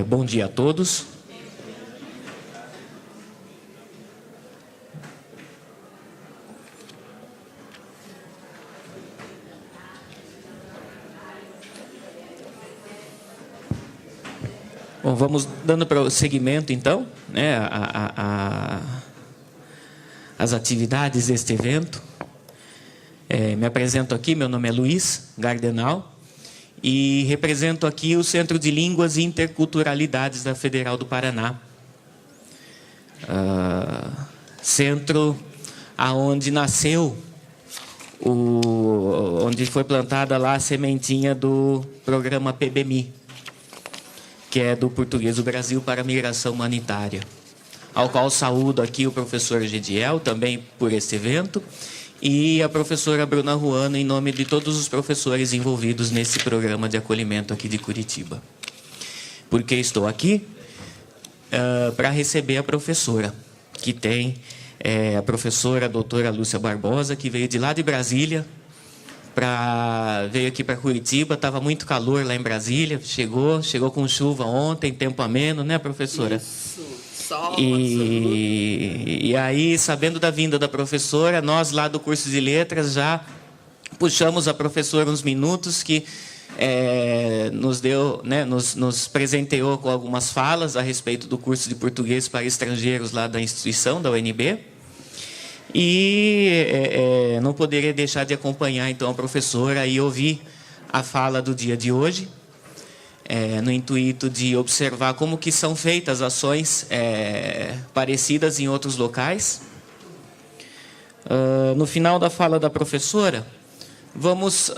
Bom dia a todos. Bom, vamos dando prosseguimento, então, né, as atividades deste evento. Me apresento aqui, meu nome é Luiz Gardenal e represento aqui o Centro de Línguas e Interculturalidades da Federal do Paraná. Centro aonde nasceu, onde foi plantada lá a sementinha do programa PBMI, que é do Português do Brasil para a Migração Humanitária, ao qual saúdo aqui o professor Gediel, também por este evento, e a professora Bruna Ruano, em nome de todos os professores envolvidos nesse programa de acolhimento aqui de Curitiba. Por que estou aqui? Para receber a professora, que tem a professora doutora Lúcia Barbosa, que veio de lá de Brasília, veio aqui para Curitiba, estava muito calor lá em Brasília, chegou com chuva ontem, tempo ameno, né, professora? Isso, sol. E aí, sabendo da vinda da professora, nós lá do curso de letras já puxamos a professora uns minutos, que nos deu, né, nos presenteou com algumas falas a respeito do curso de português para estrangeiros lá da instituição, da UNB. E não poderia deixar de acompanhar, então, a professora e ouvir a fala do dia de hoje, no intuito de observar como que são feitas ações parecidas em outros locais. No final da fala da professora, vamos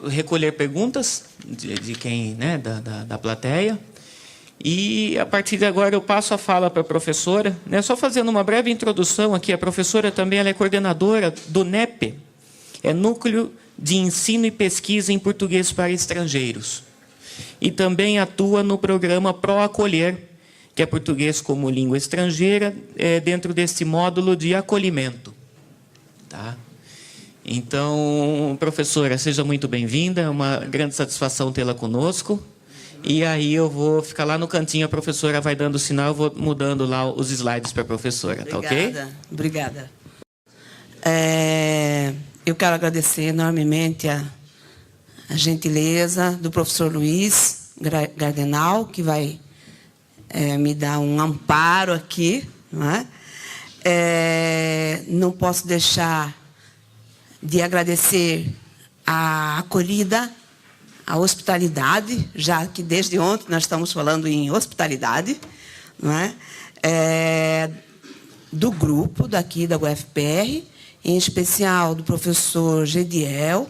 recolher perguntas de quem, né, da plateia. E, a partir de agora, eu passo a fala para a professora, né? Só fazendo uma breve introdução aqui, a professora também ela é coordenadora do NEP, Núcleo de Ensino e Pesquisa em Português para Estrangeiros. E também atua no programa ProAcolher, que é Português como Língua Estrangeira, dentro desse módulo de acolhimento. Tá? Então, professora, seja muito bem-vinda, é uma grande satisfação tê-la conosco. E aí eu vou ficar lá no cantinho, a professora vai dando o sinal, eu vou mudando lá os slides para a professora, tá ok? Obrigada. Eu quero agradecer enormemente a gentileza do professor Luiz Gardenal, que vai me dar um amparo aqui. Não é? Não posso deixar de agradecer a acolhida, a hospitalidade, já que desde ontem nós estamos falando em hospitalidade, não é? Do grupo daqui da UFPR, em especial do professor Gediel,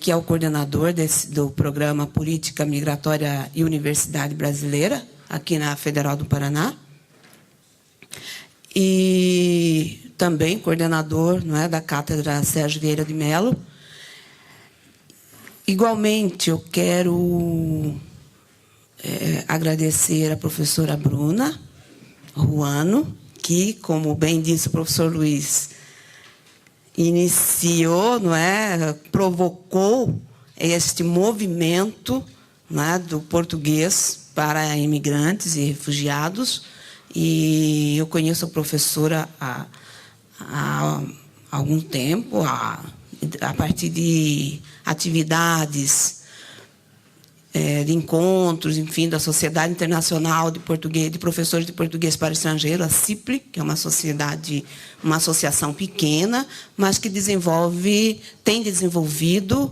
que é o coordenador do programa Política Migratória e Universidade Brasileira, aqui na Federal do Paraná, e também coordenador, não é, da Cátedra Sérgio Vieira de Mello. Igualmente, eu quero agradecer a professora Bruna Ruano, que, como bem disse o professor Luiz, iniciou, não é, provocou este movimento, não é, do português para imigrantes e refugiados. E eu conheço a professora há algum tempo, a partir de atividades, de encontros, enfim, da Sociedade Internacional de Professores de Português para Estrangeiro, a CIPRE, que é uma associação pequena, mas que tem desenvolvido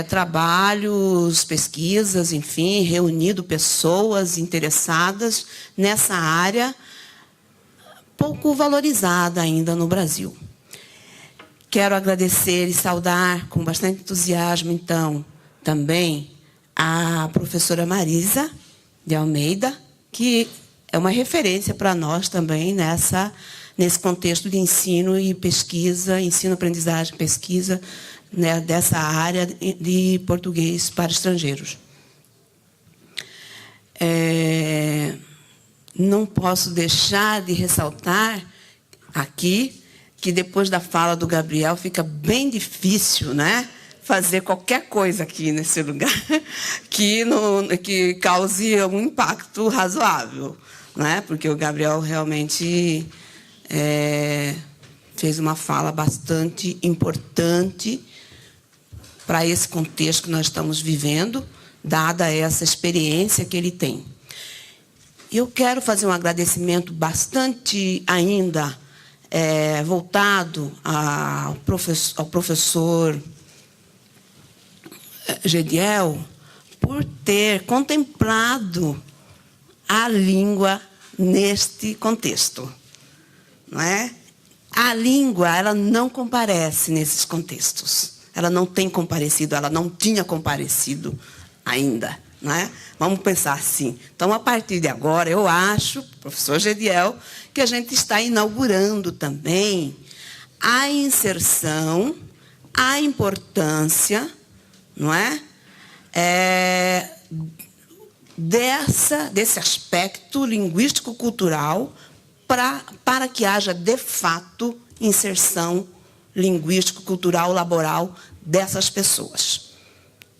trabalhos, pesquisas, enfim, reunido pessoas interessadas nessa área pouco valorizada ainda no Brasil. Quero agradecer e saudar com bastante entusiasmo, então, também a professora Marisa de Almeida, que é uma referência para nós também nesse contexto de ensino e pesquisa, ensino, aprendizagem, pesquisa, né, dessa área de português para estrangeiros. Não posso deixar de ressaltar aqui que depois da fala do Gabriel fica bem difícil, né, fazer qualquer coisa aqui nesse lugar que cause um impacto razoável, né? Porque o Gabriel realmente fez uma fala bastante importante para esse contexto que nós estamos vivendo, dada essa experiência que ele tem. Eu quero fazer um agradecimento bastante ainda voltado ao professor Gediel por ter contemplado a língua neste contexto, não é? A língua, ela não comparece nesses contextos. Ela não tem comparecido, ela não tinha comparecido ainda, não é? Vamos pensar assim. Então, a partir de agora, eu acho, professor Gediel, que a gente está inaugurando também a inserção, a importância, não é? Desse aspecto linguístico-cultural para que haja, de fato, inserção linguístico-cultural laboral dessas pessoas.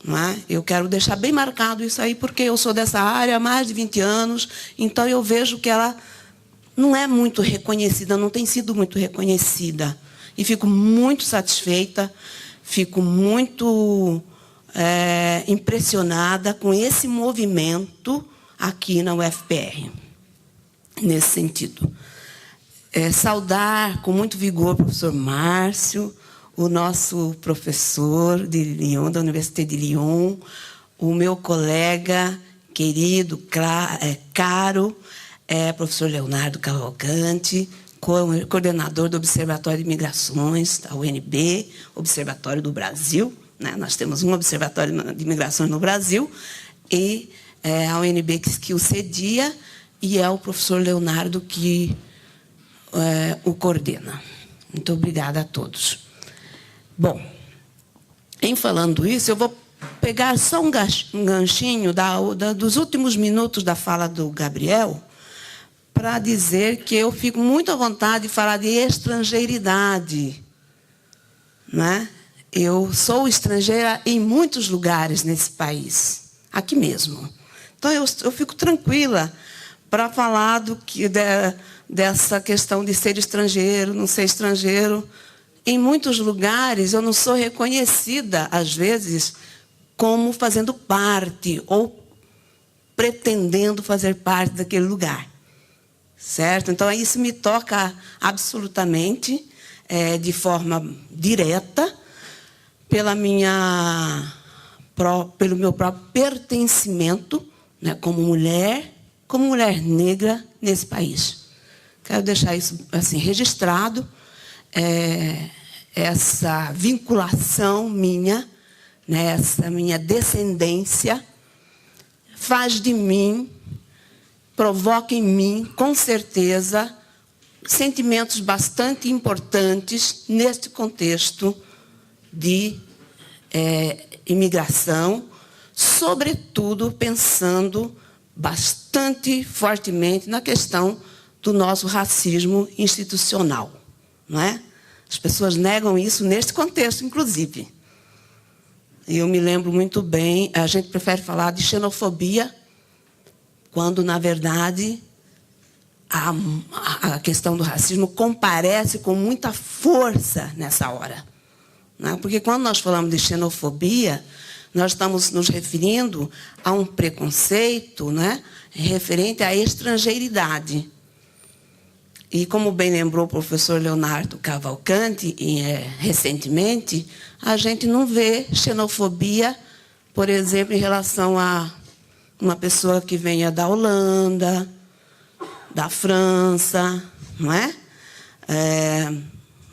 Não é? Eu quero deixar bem marcado isso aí, porque eu sou dessa área há mais de 20 anos, então eu vejo que ela não é muito reconhecida, não tem sido muito reconhecida. E fico muito satisfeita, fico muito impressionada com esse movimento aqui na UFPR, nesse sentido. Saudar com muito vigor o professor Márcio, o nosso professor de Lyon, da Universidade de Lyon, o meu colega querido, caro, professor Leonardo Cavalcante, coordenador do Observatório de Migrações, da UNB, Observatório do Brasil, né? Nós temos um Observatório de Migrações no Brasil, e a UNB que o cedia, e é o professor Leonardo que o coordena. Muito obrigada a todos. Bom, em falando isso, eu vou pegar só um ganchinho dos últimos minutos da fala do Gabriel para dizer que eu fico muito à vontade de falar de estrangeiridade, né? Eu sou estrangeira em muitos lugares nesse país, aqui mesmo. Então, eu fico tranquila para falar dessa questão de ser estrangeiro, não ser estrangeiro. Em muitos lugares, eu não sou reconhecida, às vezes, como fazendo parte ou pretendendo fazer parte daquele lugar. Certo? Então, isso me toca absolutamente, de forma direta, pelo meu próprio pertencimento, né, como mulher negra nesse país. Quero deixar isso assim registrado, essa vinculação minha, né, essa minha descendência, faz de mim, provoca em mim, com certeza, sentimentos bastante importantes neste contexto de imigração, sobretudo pensando bastante fortemente na questão do nosso racismo institucional, não é? As pessoas negam isso neste contexto, inclusive. Eu me lembro muito bem, a gente prefere falar de xenofobia, quando, na verdade, a questão do racismo comparece com muita força nessa hora. Né? Porque quando nós falamos de xenofobia, nós estamos nos referindo a um preconceito, né, referente à estrangeiridade. E, como bem lembrou o professor Leonardo Cavalcante, recentemente, a gente não vê xenofobia, por exemplo, em relação a uma pessoa que venha da Holanda, da França, não é?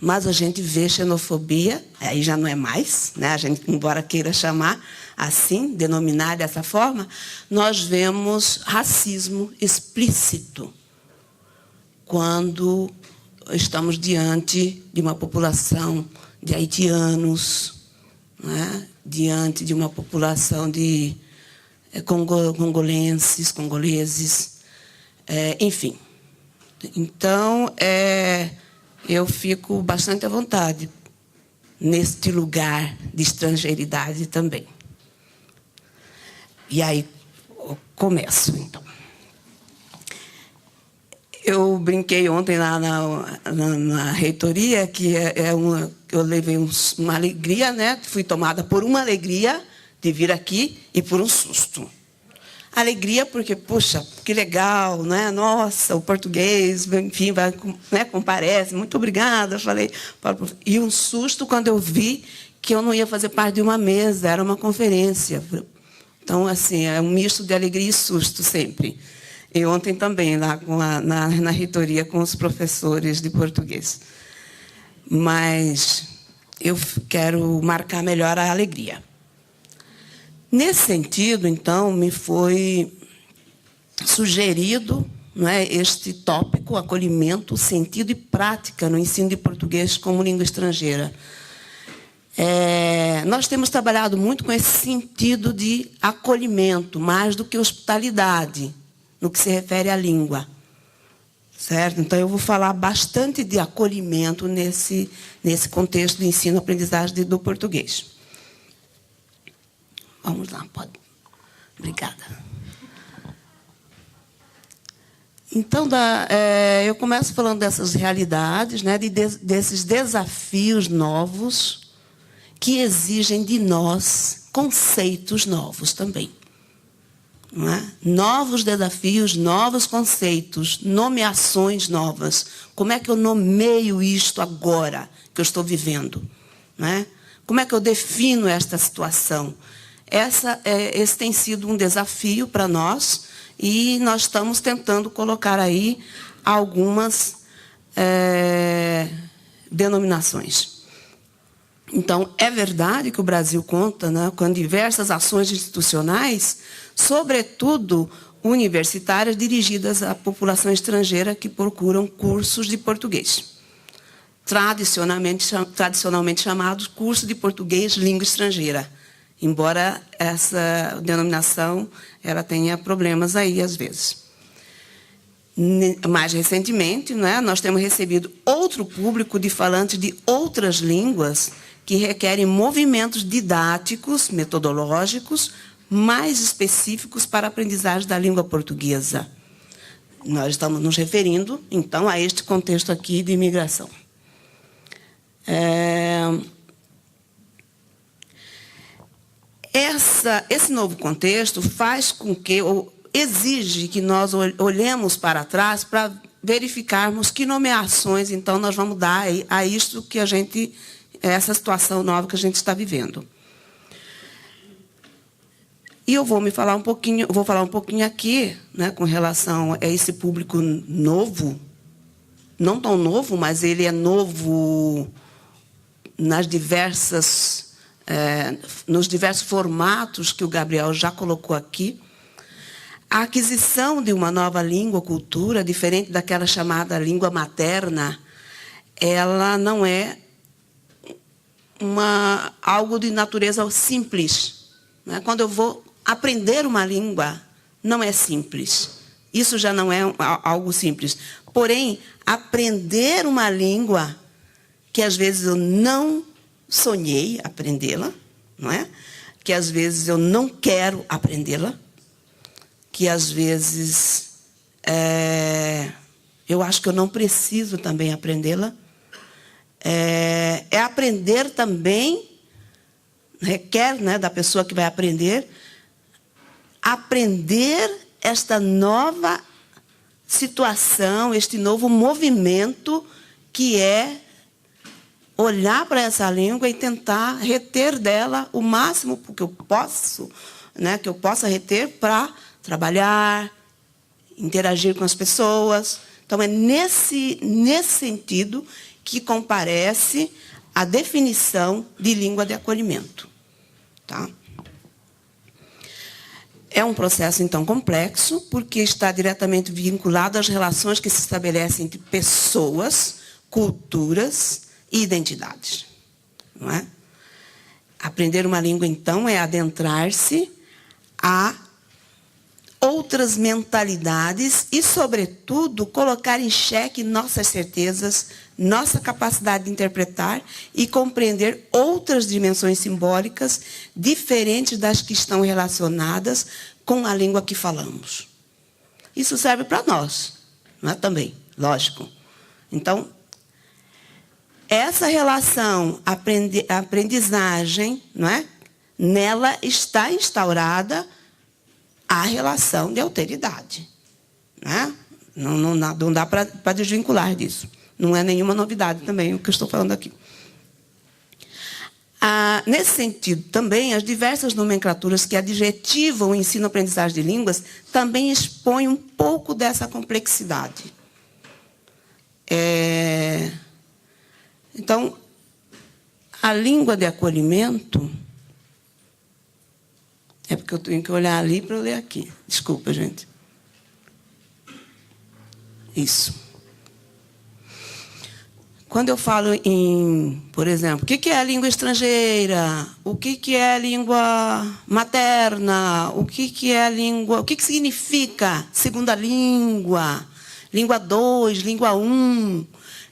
Mas a gente vê xenofobia, aí já não é mais, né? A gente, embora queira chamar assim, denominar dessa forma, nós vemos racismo explícito quando estamos diante de uma população de haitianos, né? Diante de uma população de congoleses, enfim. Então, eu fico bastante à vontade, neste lugar de estrangeiridade também. E aí, eu começo, então. Eu brinquei ontem lá na reitoria que eu levei uma alegria, né? Fui tomada por uma alegria de vir aqui e por um susto. Alegria porque, puxa, que legal, né? Nossa, o português, enfim, vai, né, comparece, muito obrigada. Eu falei, e um susto quando eu vi que eu não ia fazer parte de uma mesa, era uma conferência. Então, assim, é um misto de alegria e susto sempre. E ontem também, lá na reitoria, com os professores de português. Mas eu quero marcar melhor a alegria. Nesse sentido, então, me foi sugerido, né, este tópico, acolhimento, sentido e prática no ensino de português como língua estrangeira. Nós temos trabalhado muito com esse sentido de acolhimento, mais do que hospitalidade, no que se refere à língua. Certo? Então, eu vou falar bastante de acolhimento nesse contexto de ensino-aprendizagem do português. Vamos lá, pode. Obrigada. Então, eu começo falando dessas realidades, né, desses desafios novos que exigem de nós conceitos novos também. Não é? Novos desafios, novos conceitos, nomeações novas. Como é que eu nomeio isto agora que eu estou vivendo? Não é? Como é que eu defino esta situação? Esse tem sido um desafio para nós e nós estamos tentando colocar aí algumas denominações. Então, é verdade que o Brasil conta, né, com diversas ações institucionais, sobretudo universitárias, dirigidas à população estrangeira que procuram cursos de português. Tradicionalmente chamados curso de português língua estrangeira. Embora essa denominação ela tenha problemas aí, às vezes. Mais recentemente, né, nós temos recebido outro público de falantes de outras línguas que requerem movimentos didáticos, metodológicos, mais específicos para a aprendizagem da língua portuguesa. Nós estamos nos referindo, então, a este contexto aqui de imigração. Esse novo contexto faz com que, ou exige que nós olhemos para trás para verificarmos que nomeações, então, nós vamos dar a isto que essa situação nova que a gente está vivendo. E eu vou falar um pouquinho aqui, né, com relação a esse público novo, não tão novo, mas ele é novo nos diversos formatos que o Gabriel já colocou aqui. A aquisição de uma nova língua, cultura, diferente daquela chamada língua materna, ela não é algo de natureza simples. Né? Quando eu vou aprender uma língua, não é simples. Isso já não é algo simples. Porém, aprender uma língua que às vezes eu não sonhei aprendê-la, não é? Que às vezes eu não quero aprendê-la, que às vezes eu acho que eu não preciso também aprendê-la. Aprender também, requer, né, da pessoa que vai aprender esta nova situação, este novo movimento que é olhar para essa língua e tentar reter dela o máximo que eu posso, né, que eu possa reter para trabalhar, interagir com as pessoas. Então, é nesse sentido que comparece a definição de língua de acolhimento. Tá? É um processo, então, complexo, porque está diretamente vinculado às relações que se estabelecem entre pessoas, culturas e identidades. Não é? Aprender uma língua, então, é adentrar-se a outras mentalidades e, sobretudo, colocar em xeque nossas certezas, nossa capacidade de interpretar e compreender outras dimensões simbólicas diferentes das que estão relacionadas com a língua que falamos. Isso serve para nós, não é? Também, lógico. Então, essa relação aprendizagem, não é? Nela está instaurada a relação de alteridade. Né? Não dá para desvincular disso. Não é nenhuma novidade também o que eu estou falando aqui. Nesse sentido, também, as diversas nomenclaturas que adjetivam o ensino-aprendizagem de línguas também expõem um pouco dessa complexidade. Então, a língua de acolhimento... É porque eu tenho que olhar ali para eu ler aqui. Desculpa, gente. Isso. Quando eu falo em, por exemplo, o que é a língua estrangeira? O que é a língua materna? O que é a língua... O que significa segunda língua? Língua 2, língua 1,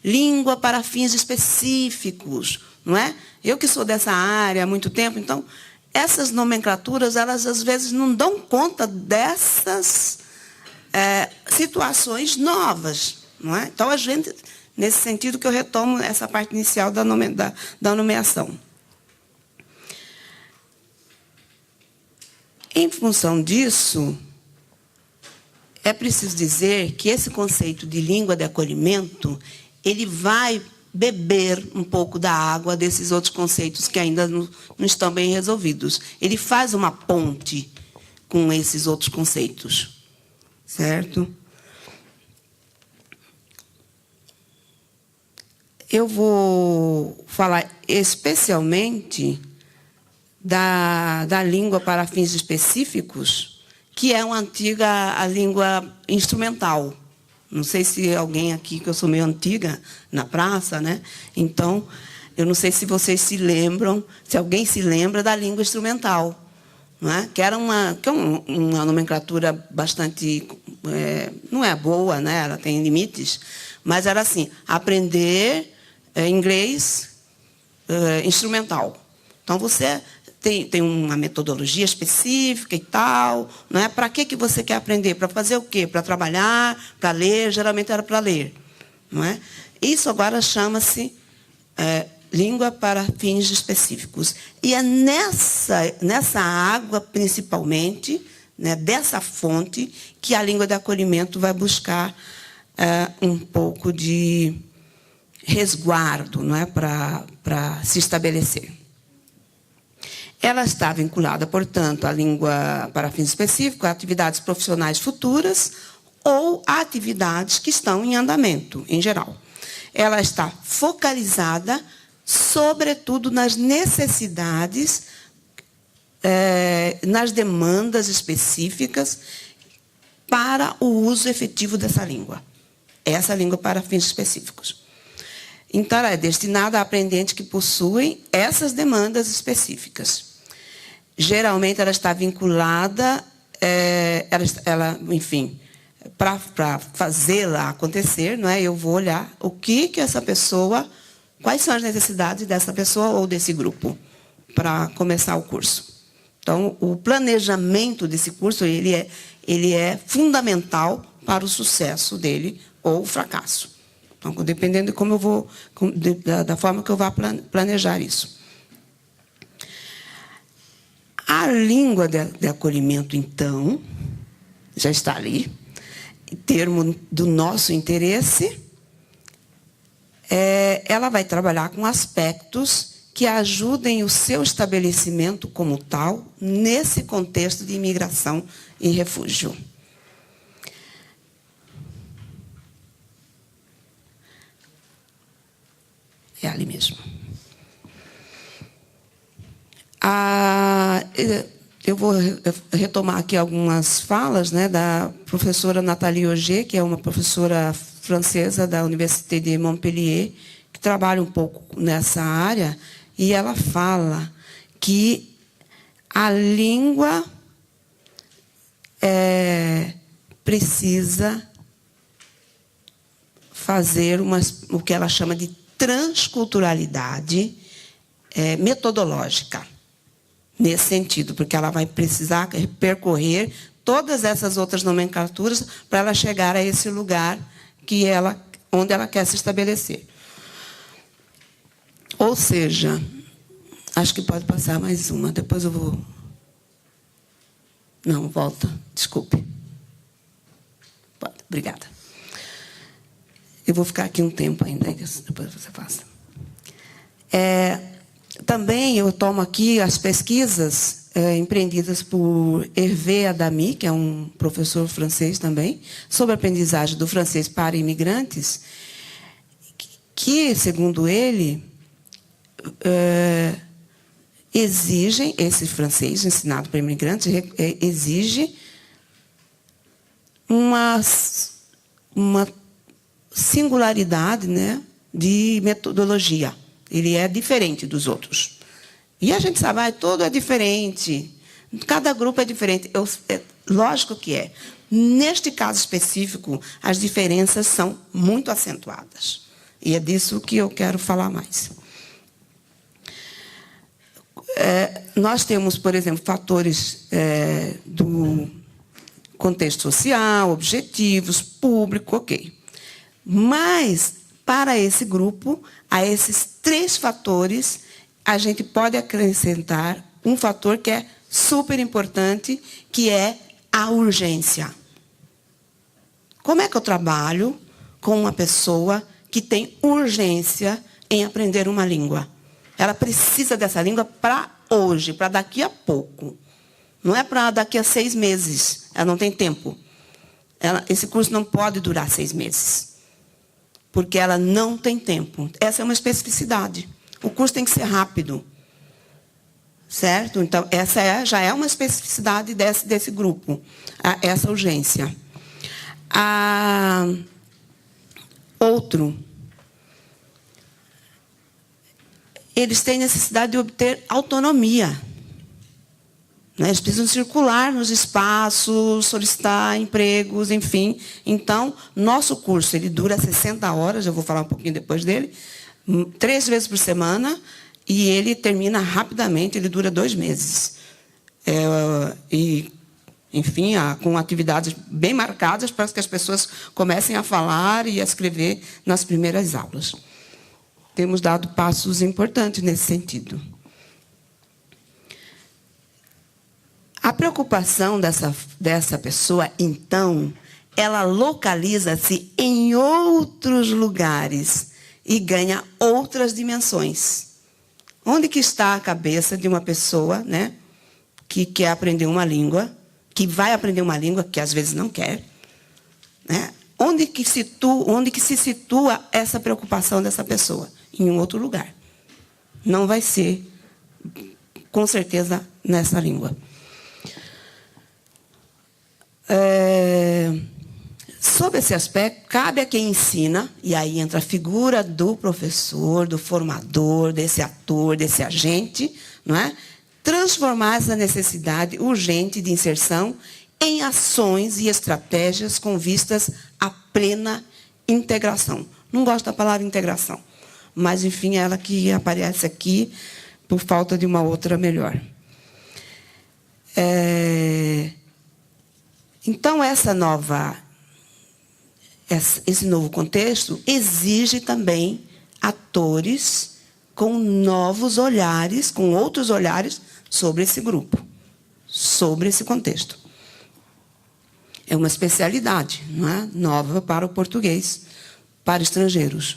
língua para fins específicos, não é? Eu que sou dessa área há muito tempo, então... Essas nomenclaturas, elas às vezes não dão conta dessas situações novas. Não é? Então, a gente, nesse sentido que eu retomo essa parte inicial da nomeação. Em função disso, é preciso dizer que esse conceito de língua de acolhimento, ele vai beber um pouco da água desses outros conceitos que ainda não estão bem resolvidos. Ele faz uma ponte com esses outros conceitos. Certo? Eu vou falar especialmente da língua para fins específicos, que é uma antiga a língua instrumental. Não sei se alguém aqui, que eu sou meio antiga, na praça, né? Então, eu não sei se vocês se lembram, se alguém se lembra da língua instrumental, não é? Que era uma nomenclatura bastante... não é boa, né? Ela tem limites, mas era assim, aprender inglês instrumental. Então, você tem uma metodologia específica e tal, não é? Para que você quer aprender? Para fazer o quê? Para trabalhar, para ler? Geralmente era para ler, não é? Isso agora chama-se língua para fins específicos. E é nessa água, principalmente, né, dessa fonte, que a língua de acolhimento vai buscar um pouco de resguardo, não é? Para se estabelecer. Ela está vinculada, portanto, à língua para fins específicos, a atividades profissionais futuras ou a atividades que estão em andamento, em geral. Ela está focalizada, sobretudo, nas necessidades, nas demandas específicas para o uso efetivo dessa língua. Essa língua para fins específicos. Então, ela é destinada a aprendentes que possuem essas demandas específicas. Geralmente, ela está vinculada, enfim, para fazê-la acontecer, não é? Eu vou olhar o que essa pessoa, quais são as necessidades dessa pessoa ou desse grupo, para começar o curso. Então, o planejamento desse curso, ele é fundamental para o sucesso dele ou o fracasso. Então, dependendo de como eu vou, da forma que eu vá planejar isso. A língua de acolhimento, então, já está ali, em termos do nosso interesse, ela vai trabalhar com aspectos que ajudem o seu estabelecimento como tal, nesse contexto de imigração e refúgio. É ali mesmo. Eu vou retomar aqui algumas falas, né, da professora Nathalie Auger, que é uma professora francesa da Université de Montpellier, que trabalha um pouco nessa área, e ela fala que a língua precisa fazer o que ela chama de transculturalidade metodológica, nesse sentido, porque ela vai precisar percorrer todas essas outras nomenclaturas para ela chegar a esse lugar onde ela quer se estabelecer. Ou seja, acho que pode passar mais uma, depois eu vou... Não, volta, desculpe. Pode, obrigada. Eu vou ficar aqui um tempo ainda, depois você passa. Também eu tomo aqui as pesquisas empreendidas por Hervé Adami, que é um professor francês também, sobre a aprendizagem do francês para imigrantes, que, segundo ele, exigem, esse francês ensinado para imigrantes, exige uma singularidade, né, de metodologia. Ele é diferente dos outros. E a gente sabe, tudo é diferente. Cada grupo é diferente. Lógico que é. Neste caso específico, as diferenças são muito acentuadas. E é disso que eu quero falar mais. Nós temos, por exemplo, fatores do contexto social, objetivos, público, ok. Mas, para esse grupo, a esses 3 fatores, a gente pode acrescentar um fator que é super importante, que é a urgência. Como é que eu trabalho com uma pessoa que tem urgência em aprender uma língua? Ela precisa dessa língua para hoje, para daqui a pouco. Não é para daqui a 6 meses. Ela não tem tempo. Esse curso não pode durar 6 meses. Porque ela não tem tempo. Essa é uma especificidade. O curso tem que ser rápido. Certo? Então, essa já é uma especificidade desse grupo. Essa urgência. Outro. Eles têm necessidade de obter autonomia. Eles precisam circular nos espaços, solicitar empregos, enfim. Então, nosso curso ele dura 60 horas, eu vou falar um pouquinho depois dele, 3 vezes por semana, e ele termina rapidamente, ele dura 2 meses. Enfim, com atividades bem marcadas para que as pessoas comecem a falar e a escrever nas primeiras aulas. Temos dado passos importantes nesse sentido. A preocupação dessa pessoa, então, ela localiza-se em outros lugares e ganha outras dimensões. Onde que está a cabeça de uma pessoa, né, que quer aprender uma língua, que vai aprender uma língua que às vezes não quer, né? Onde que se situa essa preocupação dessa pessoa? Em um outro lugar. Não vai ser, com certeza, nessa língua. Sob esse aspecto, cabe a quem ensina, e aí entra a figura do professor, do formador, desse ator, desse agente, não é? Transformar essa necessidade urgente de inserção em ações e estratégias com vistas à plena integração. Não gosto da palavra integração, mas, enfim, é ela que aparece aqui por falta de uma outra melhor. Então, esse novo contexto exige também atores com novos olhares, com outros olhares sobre esse grupo, sobre esse contexto. É uma especialidade, não é? Nova para o português, para estrangeiros.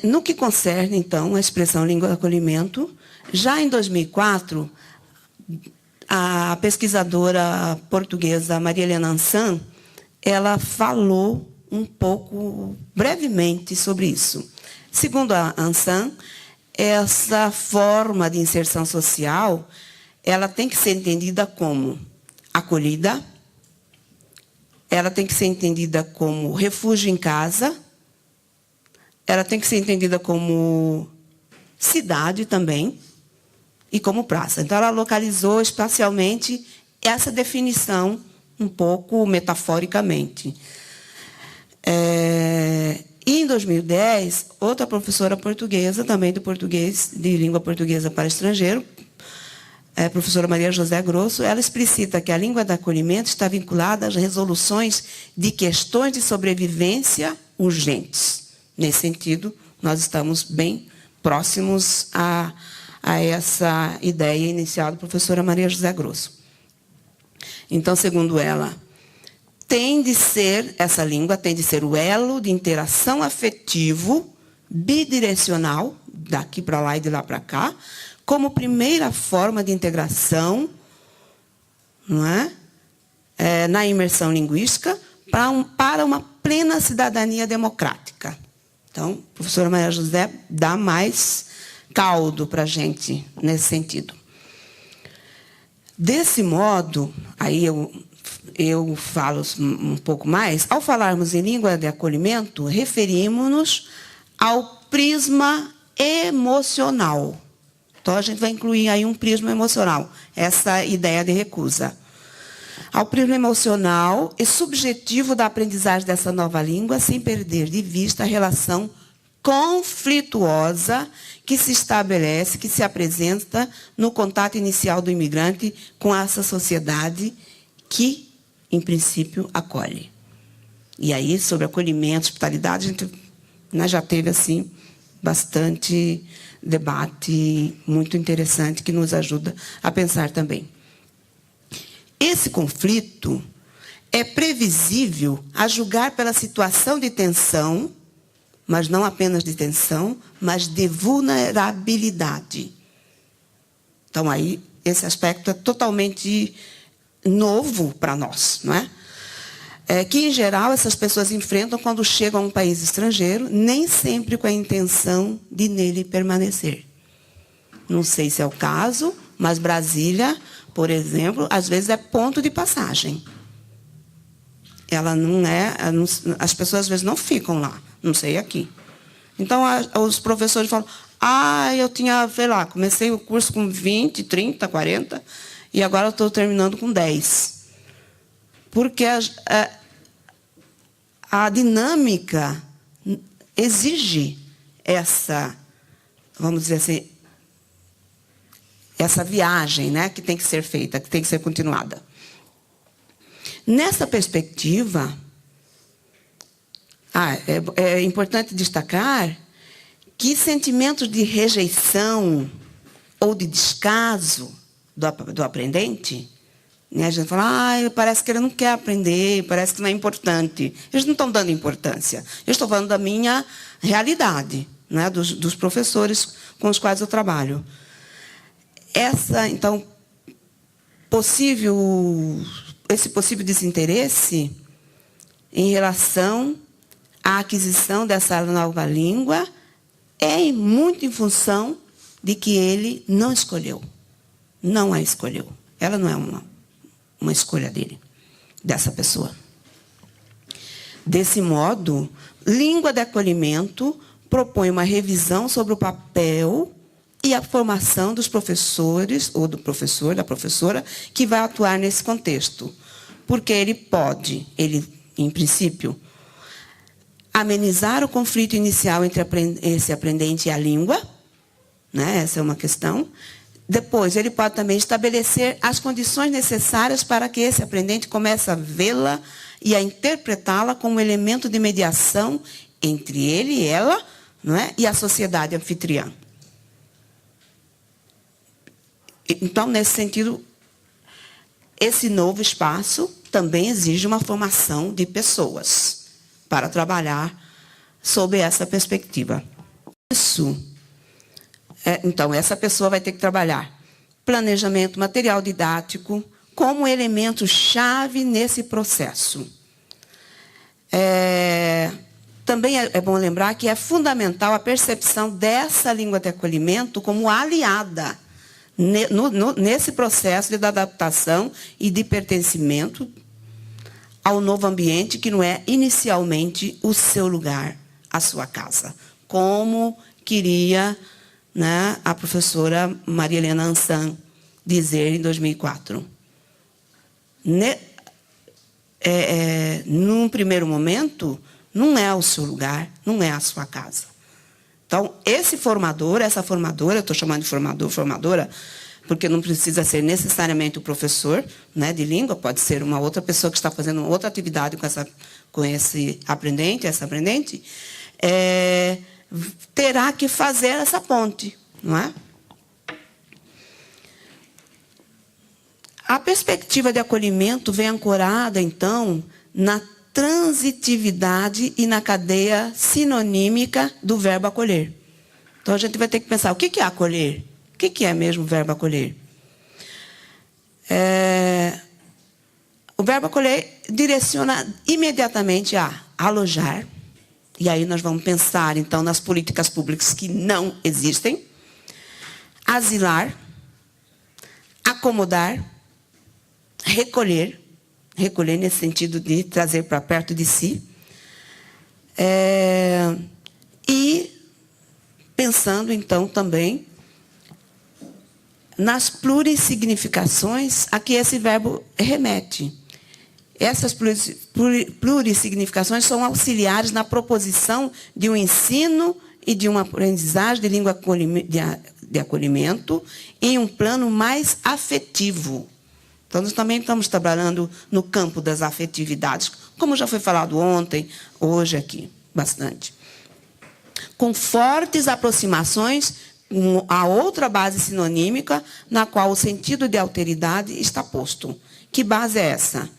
No que concerne, então, a expressão língua de acolhimento, já em 2004, a pesquisadora portuguesa Maria Helena Ansan, ela falou um pouco, brevemente, sobre isso. Segundo a Ansan, essa forma de inserção social, ela tem que ser entendida como acolhida, ela tem que ser entendida como refúgio em casa, ela tem que ser entendida como cidade também, e como praça. Então, ela localizou espacialmente essa definição um pouco metaforicamente. E em 2010, outra professora portuguesa, também do português, de língua portuguesa para estrangeiro, a professora Maria José Grosso, ela explicita que a língua de acolhimento está vinculada às resoluções de questões de sobrevivência urgentes. Nesse sentido, nós estamos bem próximos a essa ideia inicial da professora Maria José Grosso. Então, segundo ela, essa língua tem de ser o elo de interação afetivo bidirecional, daqui para lá e de lá para cá, como primeira forma de integração, não é? Na imersão linguística, para uma plena cidadania democrática. Então, a professora Maria José dá mais caldo para a gente nesse sentido. Desse modo, aí eu falo um pouco mais, ao falarmos em língua de acolhimento, referimos-nos ao prisma emocional. Então, a gente vai incluir aí um prisma emocional, essa ideia de recusa. Ao prisma emocional e subjetivo da aprendizagem dessa nova língua, sem perder de vista a relação conflituosa que se estabelece, que se apresenta no contato inicial do imigrante com essa sociedade que, em princípio, acolhe. E aí, sobre acolhimento, hospitalidade, a gente já teve assim bastante debate muito interessante que nos ajuda a pensar também. Esse conflito é previsível a julgar pela situação de tensão, mas não apenas de tensão, mas de vulnerabilidade. Então, aí, esse aspecto é totalmente novo para nós, não é? Que, em geral, essas pessoas enfrentam quando chegam a um país estrangeiro, nem sempre com a intenção de nele permanecer. Não sei se é o caso, mas Brasília, por exemplo, às vezes é ponto de passagem. Ela não é... As pessoas, às vezes, não ficam lá. Não sei aqui. Então, os professores falam, eu tinha, sei lá, comecei o curso com 20, 30, 40, e agora estou terminando com 10. Porque a dinâmica exige essa, vamos dizer assim, essa viagem, né, que tem que ser feita, que tem que ser continuada. Nessa perspectiva, é importante destacar que sentimentos de rejeição ou de descaso do aprendente, né, a gente fala, parece que ele não quer aprender, parece que não é importante. Eles não estão dando importância. Eu estou falando da minha realidade, né, dos professores com os quais eu trabalho. Então, esse possível desinteresse em relação à aquisição dessa nova língua é muito em função de que ele não escolheu. Não a escolheu. Ela não é uma escolha dele, dessa pessoa. Desse modo, língua de acolhimento propõe uma revisão sobre o papel e a formação dos professores, ou do professor, da professora, que vai atuar nesse contexto. Porque ele, em princípio, amenizar o conflito inicial entre esse aprendente e a língua, né? Essa é uma questão. Depois, ele pode também estabelecer as condições necessárias para que esse aprendente comece a vê-la e a interpretá-la como elemento de mediação entre ele e ela, não é? E a sociedade anfitriã. Então, nesse sentido, esse novo espaço também exige uma formação de pessoas para trabalhar sob essa perspectiva. Então, essa pessoa vai ter que trabalhar planejamento, material didático, como elemento-chave nesse processo. Também é bom lembrar que é fundamental a percepção dessa língua de acolhimento como aliada nesse processo de adaptação e de pertencimento ao novo ambiente, que não é inicialmente o seu lugar, a sua casa, como queria, né, a professora Maria Helena Ansan dizer em 2004. num primeiro momento, não é o seu lugar, não é a sua casa. Então, esse formador, essa formadora, eu estou chamando de formador, formadora, porque não precisa ser necessariamente o professor, né, de língua, pode ser uma outra pessoa que está fazendo uma outra atividade com esse aprendente, essa aprendente, terá que fazer essa ponte, não é? A perspectiva de acolhimento vem ancorada, então, na transitividade e na cadeia sinonímica do verbo acolher. Então, a gente vai ter que pensar, o que é acolher? O que é mesmo o verbo acolher? O verbo acolher direciona imediatamente a alojar, e aí nós vamos pensar, então, nas políticas públicas que não existem, asilar, acomodar, recolher nesse sentido de trazer para perto de si, e pensando, então, também nas plurissignificações a que esse verbo remete. Essas plurissignificações são auxiliares na proposição de um ensino e de uma aprendizagem de língua de acolhimento em um plano mais afetivo. Então, nós também estamos trabalhando no campo das afetividades, como já foi falado ontem, hoje aqui, bastante. Com fortes aproximações a outra base sinonímica, na qual o sentido de alteridade está posto. Que base é essa?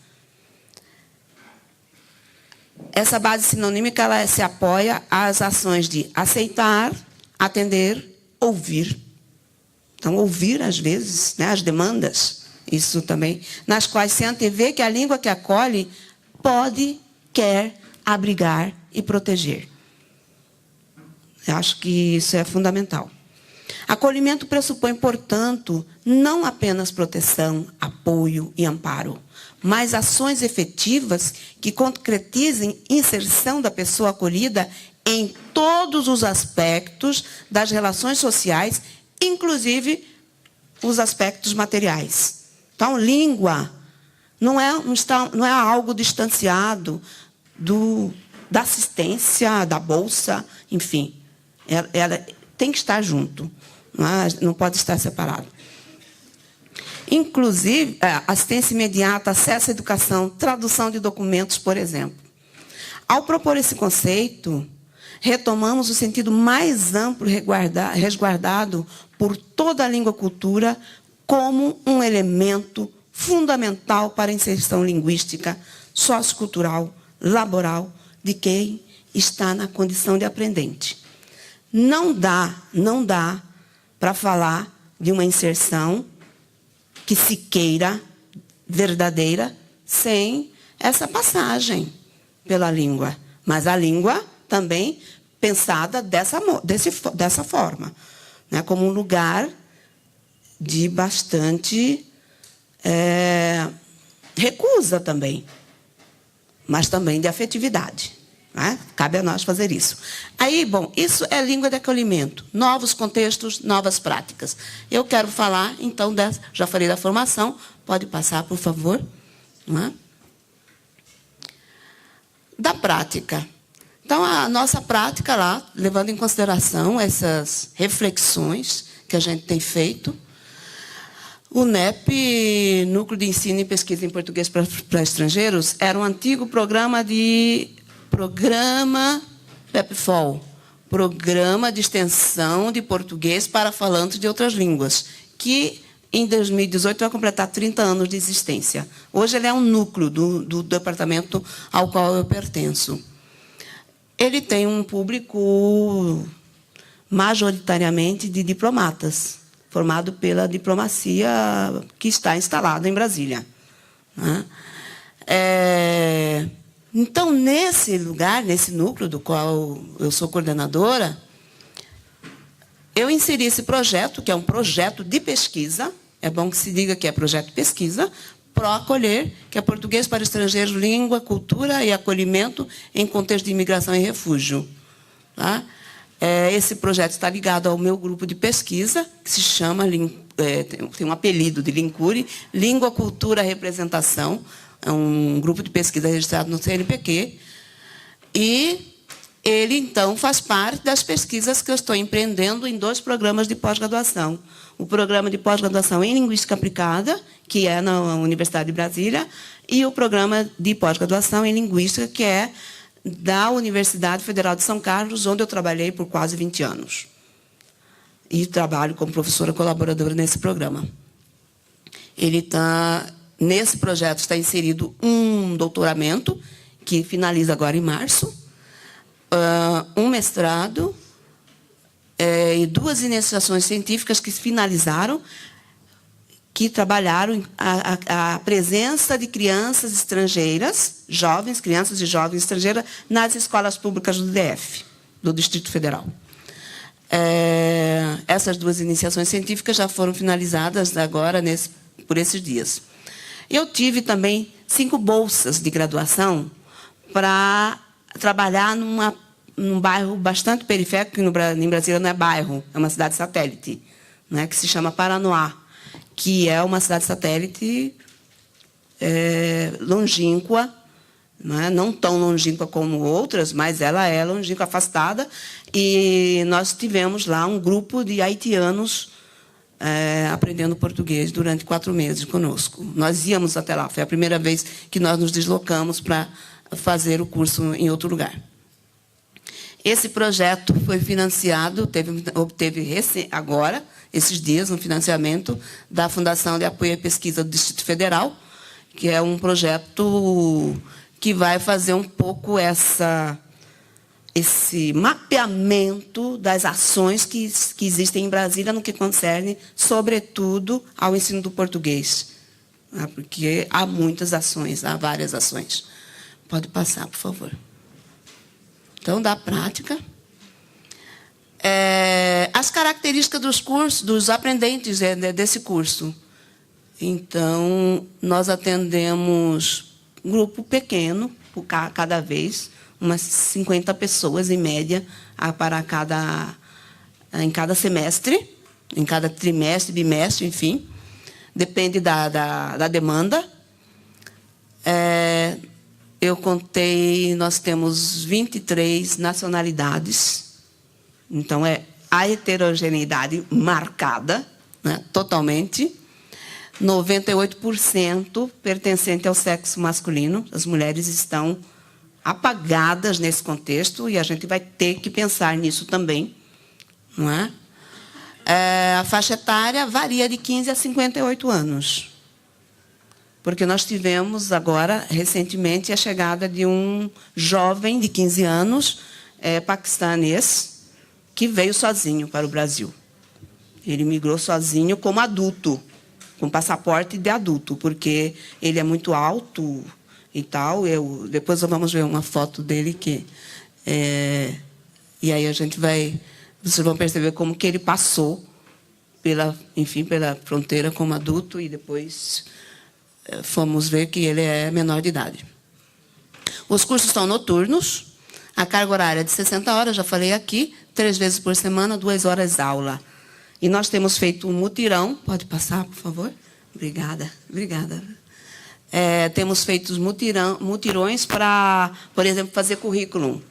Essa base sinonímica ela se apoia às ações de aceitar, atender, ouvir. Então, ouvir, às vezes, né, as demandas, isso também, nas quais se antevê que a língua que acolhe pode, quer abrigar e proteger. Eu acho que isso é fundamental. Acolhimento pressupõe, portanto, não apenas proteção, apoio e amparo, mas ações efetivas que concretizem inserção da pessoa acolhida em todos os aspectos das relações sociais, inclusive os aspectos materiais. Então, língua não é algo distanciado da assistência, da bolsa, enfim. Ela tem que estar junto, não pode estar separado. Inclusive, assistência imediata, acesso à educação, tradução de documentos, por exemplo. Ao propor esse conceito, retomamos o sentido mais amplo resguardado por toda a língua-cultura como um elemento fundamental para a inserção linguística, sociocultural, laboral de quem está na condição de aprendente. Não dá para falar de uma inserção que se queira verdadeira sem essa passagem pela língua. Mas a língua também pensada dessa forma, né, como um lugar de bastante recusa também, mas também de afetividade. Né? Cabe a nós fazer isso. Aí, bom, isso é língua de acolhimento. Novos contextos, novas práticas. Eu quero falar, então, já falei da formação. Pode passar, por favor. Não é? Da prática. Então, a nossa prática lá, levando em consideração essas reflexões que a gente tem feito, o NEP, Núcleo de Ensino e Pesquisa em Português para Estrangeiros, era um antigo programa PEPFOL, Programa de Extensão de Português para Falantes de Outras Línguas, que, em 2018, vai completar 30 anos de existência. Hoje, ele é um núcleo do departamento ao qual eu pertenço. Ele tem um público majoritariamente de diplomatas, formado pela diplomacia que está instalada em Brasília. Né? Então, nesse lugar, nesse núcleo do qual eu sou coordenadora, eu inseri esse projeto, que é um projeto de pesquisa, é bom que se diga que é projeto de pesquisa, ProAcolher, que é Português para Estrangeiros, Língua, Cultura e Acolhimento em Contexto de Imigração e Refúgio. Tá? Esse projeto está ligado ao meu grupo de pesquisa, que se chama tem um apelido de Lincure, Língua, Cultura, Representação, é um grupo de pesquisa registrado no CNPq, e ele, então, faz parte das pesquisas que eu estou empreendendo em 2 programas de pós-graduação. O programa de pós-graduação em Linguística Aplicada, que é na Universidade de Brasília, e o programa de pós-graduação em Linguística, que é da Universidade Federal de São Carlos, onde eu trabalhei por quase 20 anos. E trabalho como professora colaboradora nesse programa. Nesse projeto está inserido um doutoramento, que finaliza agora em março, um mestrado e 2 iniciações científicas que finalizaram, que trabalharam a presença de crianças estrangeiras, crianças e jovens estrangeiras, nas escolas públicas do DF, do Distrito Federal. Essas 2 iniciações científicas já foram finalizadas agora, por esses dias. Eu tive também 5 bolsas de graduação para trabalhar num bairro bastante periférico, que em Brasília não é bairro, é uma cidade satélite, né, que se chama Paranoá, que é uma cidade satélite longínqua, não tão longínqua como outras, mas ela é longínqua, afastada, e nós tivemos lá um grupo de haitianos aprendendo português durante 4 meses conosco. Nós íamos até lá, foi a primeira vez que nós nos deslocamos para fazer o curso em outro lugar. Esse projeto foi financiado, obteve agora, esses dias, um financiamento da Fundação de Apoio à Pesquisa do Distrito Federal, que é um projeto que vai fazer um pouco esse mapeamento das ações que existem em Brasília no que concerne, sobretudo, ao ensino do português. Porque há muitas ações, há várias ações. Pode passar, por favor. Então, da prática. As características dos cursos, dos aprendentes desse curso. Então, nós atendemos um grupo pequeno, cada vez, umas 50 pessoas, em média, em cada semestre, em cada trimestre, bimestre, enfim. Depende da demanda. Eu contei, nós temos 23 nacionalidades. Então, a heterogeneidade marcada, né, totalmente. 98% pertencente ao sexo masculino. As mulheres estão apagadas nesse contexto, e a gente vai ter que pensar nisso também. Não é? A faixa etária varia de 15 a 58 anos. Porque nós tivemos agora, recentemente, a chegada de um jovem de 15 anos, paquistanês, que veio sozinho para o Brasil. Ele migrou sozinho como adulto, com passaporte de adulto, porque ele é muito alto e tal. Depois vamos ver uma foto dele e aí vocês vão perceber como que ele passou pela fronteira como adulto, e depois fomos ver que ele é menor de idade. Os cursos são noturnos, a carga horária é de 60 horas, já falei aqui, 3 vezes por semana, 2 horas aula. E nós temos feito um mutirão. Pode passar, por favor? Obrigada. Temos feito mutirões para, por exemplo, fazer currículo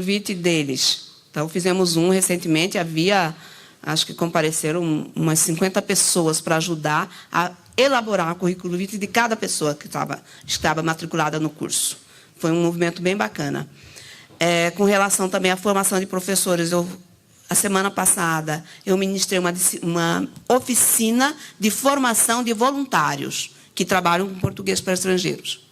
vitae deles. Então, fizemos um recentemente, acho que compareceram umas 50 pessoas para ajudar a elaborar o currículo vitae de cada pessoa que estava matriculada no curso. Foi um movimento bem bacana. Com relação também à formação de professores, a semana passada, eu ministrei uma oficina de formação de voluntários que trabalham com português para estrangeiros.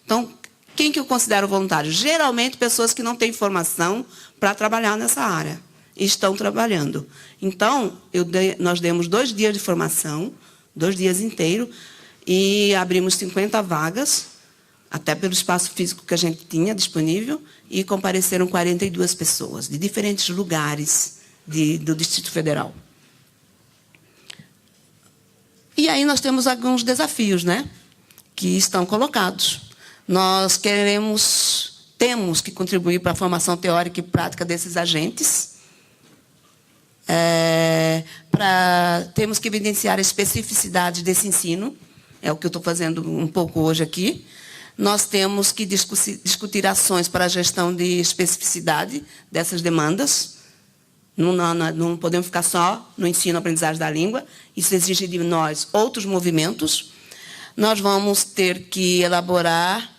Então, quem que eu considero voluntário? Geralmente, pessoas que não têm formação para trabalhar nessa área. E estão trabalhando. Então, nós demos 2 dias de formação, 2 dias inteiros, e abrimos 50 vagas, até pelo espaço físico que a gente tinha disponível, e compareceram 42 pessoas, de diferentes lugares do Distrito Federal. E aí nós temos alguns desafios, né, que estão colocados. Nós temos que contribuir para a formação teórica e prática desses agentes. Temos que evidenciar a especificidade desse ensino, é o que eu estou fazendo um pouco hoje aqui. Nós temos que discutir ações para a gestão de especificidade dessas demandas. Não podemos ficar só no ensino-aprendizagem da língua. Isso exige de nós outros movimentos. Nós vamos ter que elaborar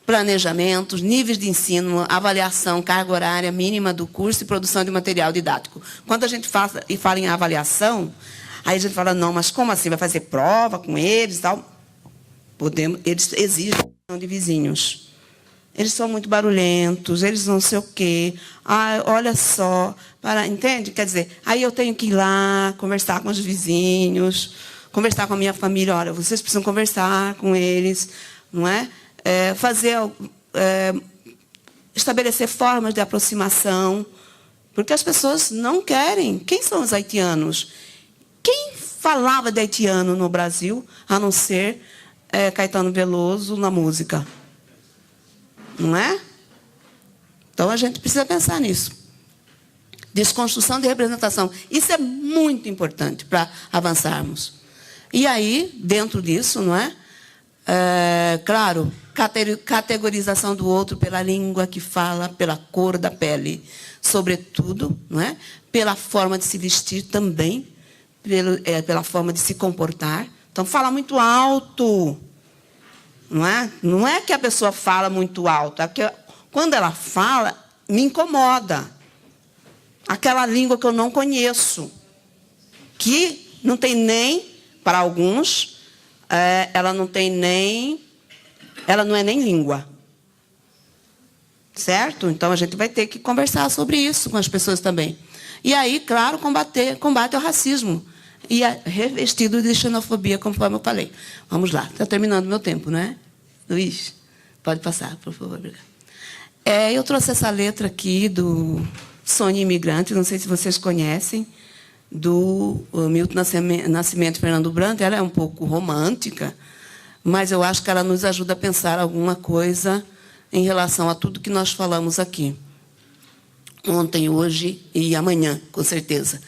planejamentos, níveis de ensino, avaliação, carga horária mínima do curso e produção de material didático. Quando a gente fala em avaliação, aí a gente fala, não, mas como assim? Vai fazer prova com eles e tal? Eles exigem de vizinhos. Eles são muito barulhentos, eles não sei o quê. Ah, olha só, entende? Quer dizer, aí eu tenho que ir lá, conversar com os vizinhos, conversar com a minha família. Olha, vocês precisam conversar com eles, não é? Estabelecer formas de aproximação, porque as pessoas não querem. Quem são os haitianos? Quem falava de haitiano no Brasil, a não ser Caetano Veloso na música? Não é? Então, a gente precisa pensar nisso. Desconstrução de representação. Isso é muito importante para avançarmos. E aí, dentro disso, não é? Claro, categorização do outro pela língua que fala, pela cor da pele, sobretudo, não é? Pela forma de se vestir também, pela forma de se comportar. Então, fala muito alto. Não é? Não é que a pessoa fala muito alto, é que quando ela fala, me incomoda. Aquela língua que eu não conheço, que não tem nem, para alguns, ela não é nem língua. Certo? Então, a gente vai ter que conversar sobre isso com as pessoas também. E aí, claro, combate ao racismo. E revestido de xenofobia, conforme eu falei. Vamos lá, está terminando o meu tempo, não é? Luiz, pode passar, por favor. Obrigada. Eu trouxe essa letra aqui do Sonho Imigrante, não sei se vocês conhecem, do Milton Nascimento e Fernando Brant. Ela é um pouco romântica, mas eu acho que ela nos ajuda a pensar alguma coisa em relação a tudo que nós falamos aqui. Ontem, hoje e amanhã, com certeza.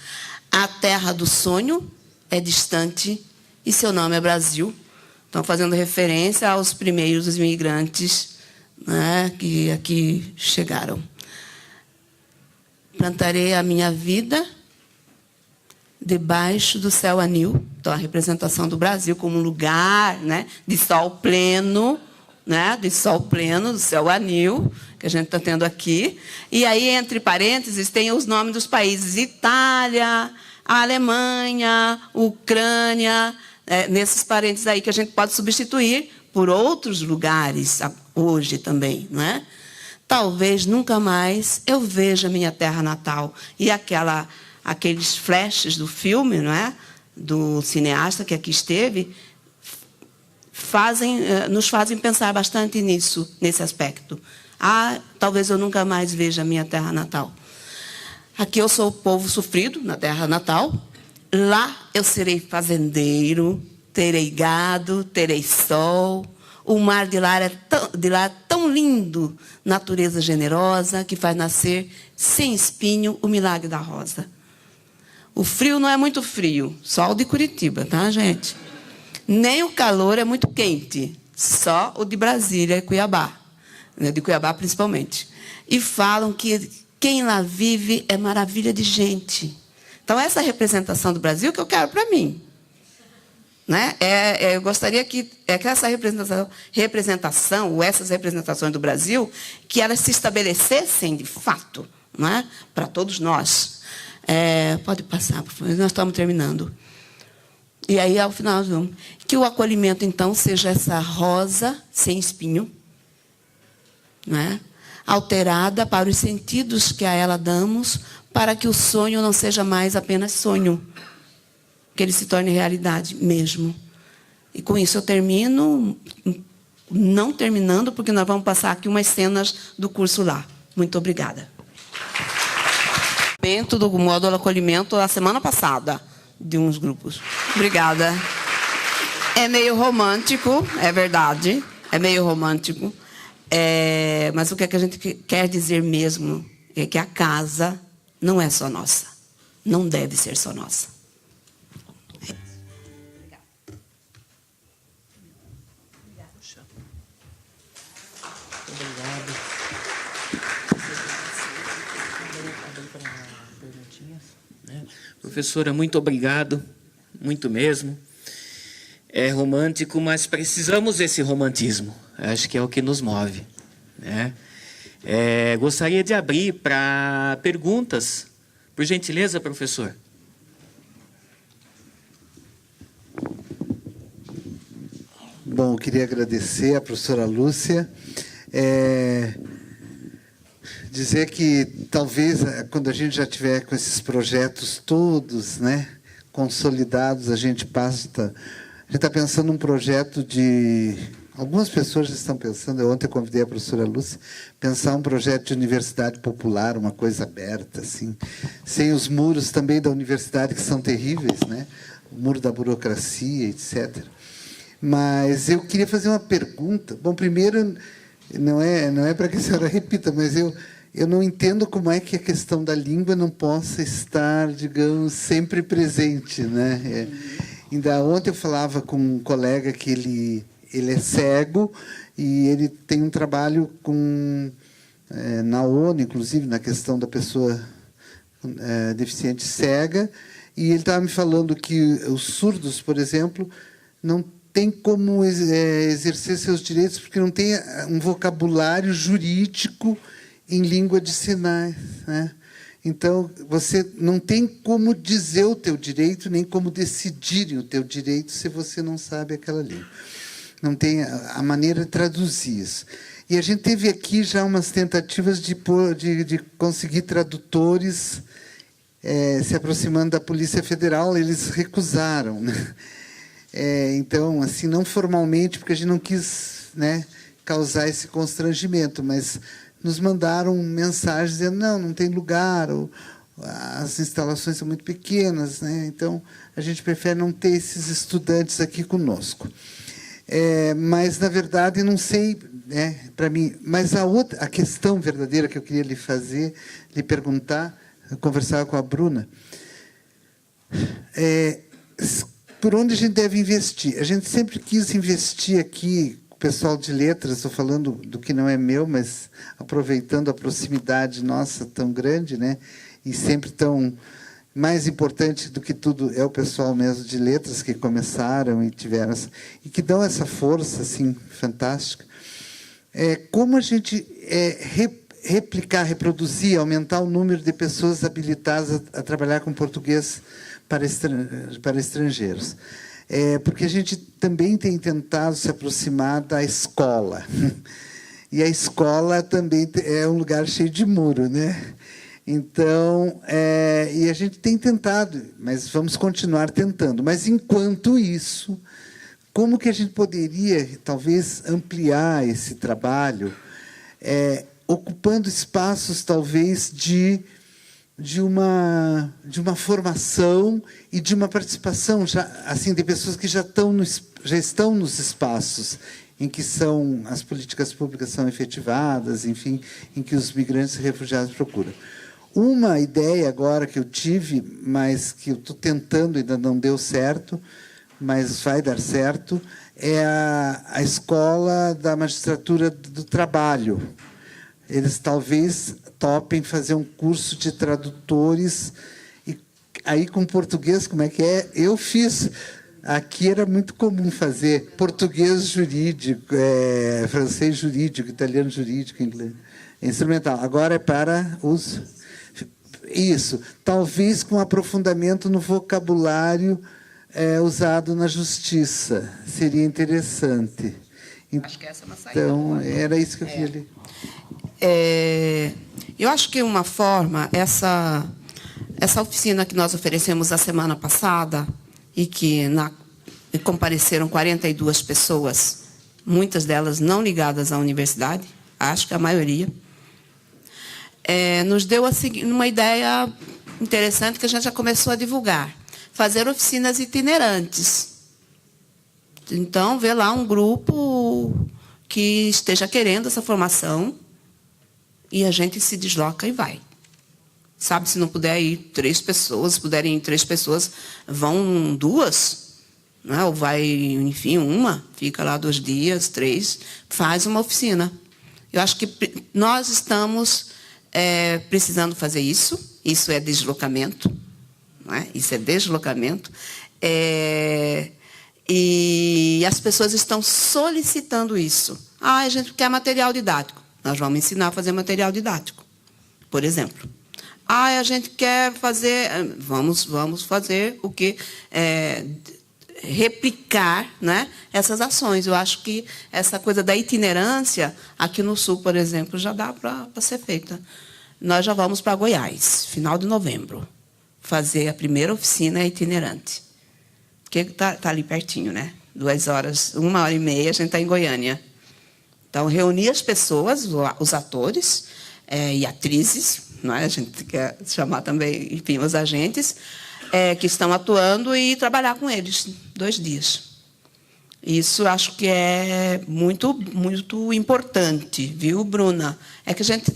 A terra do sonho é distante e seu nome é Brasil. Estão fazendo referência aos primeiros imigrantes, né, que aqui chegaram. Plantarei a minha vida debaixo do céu anil. Então, a representação do Brasil como um lugar, né, de sol pleno, né, de sol pleno, do céu anil, que a gente está tendo aqui. E aí, entre parênteses, tem os nomes dos países: Itália, a Alemanha, Ucrânia, nesses parênteses aí que a gente pode substituir por outros lugares hoje também, não é? Talvez nunca mais eu veja minha terra natal. E aqueles flashes do filme, não é? Do cineasta que aqui esteve, nos fazem pensar bastante nisso, nesse aspecto. Talvez eu nunca mais veja minha terra natal. Aqui eu sou o povo sofrido, na terra natal. Lá eu serei fazendeiro, terei gado, terei sol. O mar de lá é tão lindo, natureza generosa, que faz nascer sem espinho o milagre da rosa. O frio não é muito frio, só o de Curitiba, tá, gente? Nem o calor é muito quente, só o de Brasília e Cuiabá, de Cuiabá principalmente. E falam que quem lá vive é maravilha de gente. Então, essa representação do Brasil que eu quero para mim. Né? Eu gostaria que essa representação, ou essas representações do Brasil, que elas se estabelecessem de fato, não é? Para todos nós. Pode passar, por favor, nós estamos terminando. E aí, ao final, que o acolhimento, então, seja essa rosa sem espinho, não é? Alterada para os sentidos que a ela damos, para que o sonho não seja mais apenas sonho, que ele se torne realidade mesmo. E com isso eu termino, não terminando, porque nós vamos passar aqui umas cenas do curso lá. Muito obrigada. Do módulo acolhimento a semana passada, de uns grupos. Obrigada. É meio romântico, é verdade, é meio romântico. Mas o que a gente quer dizer mesmo é que a casa não é só nossa. Não deve ser só nossa. Obrigado. Professora, muito obrigado, muito mesmo. É romântico, mas precisamos desse romantismo. Acho que é o que nos move, né? Gostaria de abrir para perguntas. Por gentileza, professor. Bom, eu queria agradecer à professora Lúcia. Dizer que talvez, quando a gente já tiver com esses projetos todos, né, consolidados, a gente está pensando num projeto de... Algumas pessoas já estão pensando, eu ontem convidei a professora Lúcia, pensar um projeto de universidade popular, uma coisa aberta, assim, sem os muros também da universidade, que são terríveis, né? O muro da burocracia, etc. Mas eu queria fazer uma pergunta. Bom, primeiro, não é para que a senhora repita, mas eu não entendo como é que a questão da língua não possa estar, digamos, sempre presente, né? Ainda ontem eu falava com um colega que ele é cego e ele tem um trabalho na ONU, inclusive, na questão da pessoa deficiente cega, e ele estava me falando que os surdos, por exemplo, não tem como exercer seus direitos porque não tem um vocabulário jurídico em língua de sinais, né? Então, você não tem como dizer o teu direito, nem como decidir o teu direito se você não sabe aquela língua. Não tem a maneira de traduzir isso. E a gente teve aqui já umas tentativas de conseguir tradutores se aproximando da Polícia Federal, eles recusaram, né? Então, assim, não formalmente, porque a gente não quis, né, causar esse constrangimento, mas nos mandaram mensagens dizendo não tem lugar, ou as instalações são muito pequenas, né? Então, a gente prefere não ter esses estudantes aqui conosco. Mas, na verdade, não sei, né, para mim... Mas a questão verdadeira que eu queria lhe perguntar, eu conversava com a Bruna, por onde a gente deve investir? A gente sempre quis investir aqui, o pessoal de letras, estou falando do que não é meu, mas aproveitando a proximidade nossa tão grande, né? E sempre tão... Mais importante do que tudo é o pessoal mesmo de letras que começaram e tiveram e que dão essa força assim fantástica. Como a gente replicar, reproduzir, aumentar o número de pessoas habilitadas a trabalhar com português para estrangeiros. Porque a gente também tem tentado se aproximar da escola. E a escola também é um lugar cheio de muro, né? Então, e a gente tem tentado, mas vamos continuar tentando. Mas, enquanto isso, como que a gente poderia, talvez, ampliar esse trabalho, ocupando espaços, talvez, de uma formação e de uma participação já, assim, de pessoas que já estão nos espaços em que as políticas públicas são efetivadas, enfim, em que os migrantes e refugiados procuram. Uma ideia agora que eu tive, mas que eu estou tentando, ainda não deu certo, mas vai dar certo, é a Escola da Magistratura do Trabalho. Eles talvez topem fazer um curso de tradutores, e aí com português, como é que é? Eu fiz... Aqui era muito comum fazer português jurídico, francês jurídico, italiano jurídico, inglês, instrumental. Agora é para os... Isso, talvez com aprofundamento no vocabulário usado na justiça. Seria interessante. Acho que essa é uma saída. Então, era isso que eu queria ler. Eu acho que uma forma, essa oficina que nós oferecemos a semana passada, e que compareceram 42 pessoas, muitas delas não ligadas à universidade, acho que a maioria, nos deu uma ideia interessante que a gente já começou a divulgar. Fazer oficinas itinerantes. Então, ver lá um grupo que esteja querendo essa formação e a gente se desloca e vai. Sabe, se não puder ir 3 pessoas, se puderem ir 3 pessoas, vão 2, né? Ou vai, enfim, 1, fica lá 2 dias, 3, faz uma oficina. Eu acho que nós estamos precisando fazer isso. Isso é deslocamento, não é? Isso é deslocamento. E as pessoas estão solicitando isso. A gente quer material didático. Nós vamos ensinar a fazer material didático, por exemplo. A gente quer fazer... Vamos fazer o que... replicar, né, essas ações. Eu acho que essa coisa da itinerância, aqui no Sul, por exemplo, já dá para ser feita. Nós já vamos para Goiás, final de novembro, fazer a primeira oficina itinerante. Porque está ali pertinho, né? 2 horas, 1h30, a gente está em Goiânia. Então, reunir as pessoas, os atores e atrizes, não é? A gente quer chamar também, enfim, os agentes, que estão atuando e trabalhar com eles 2 dias. Isso acho que é muito, muito importante, viu, Bruna? É que a gente,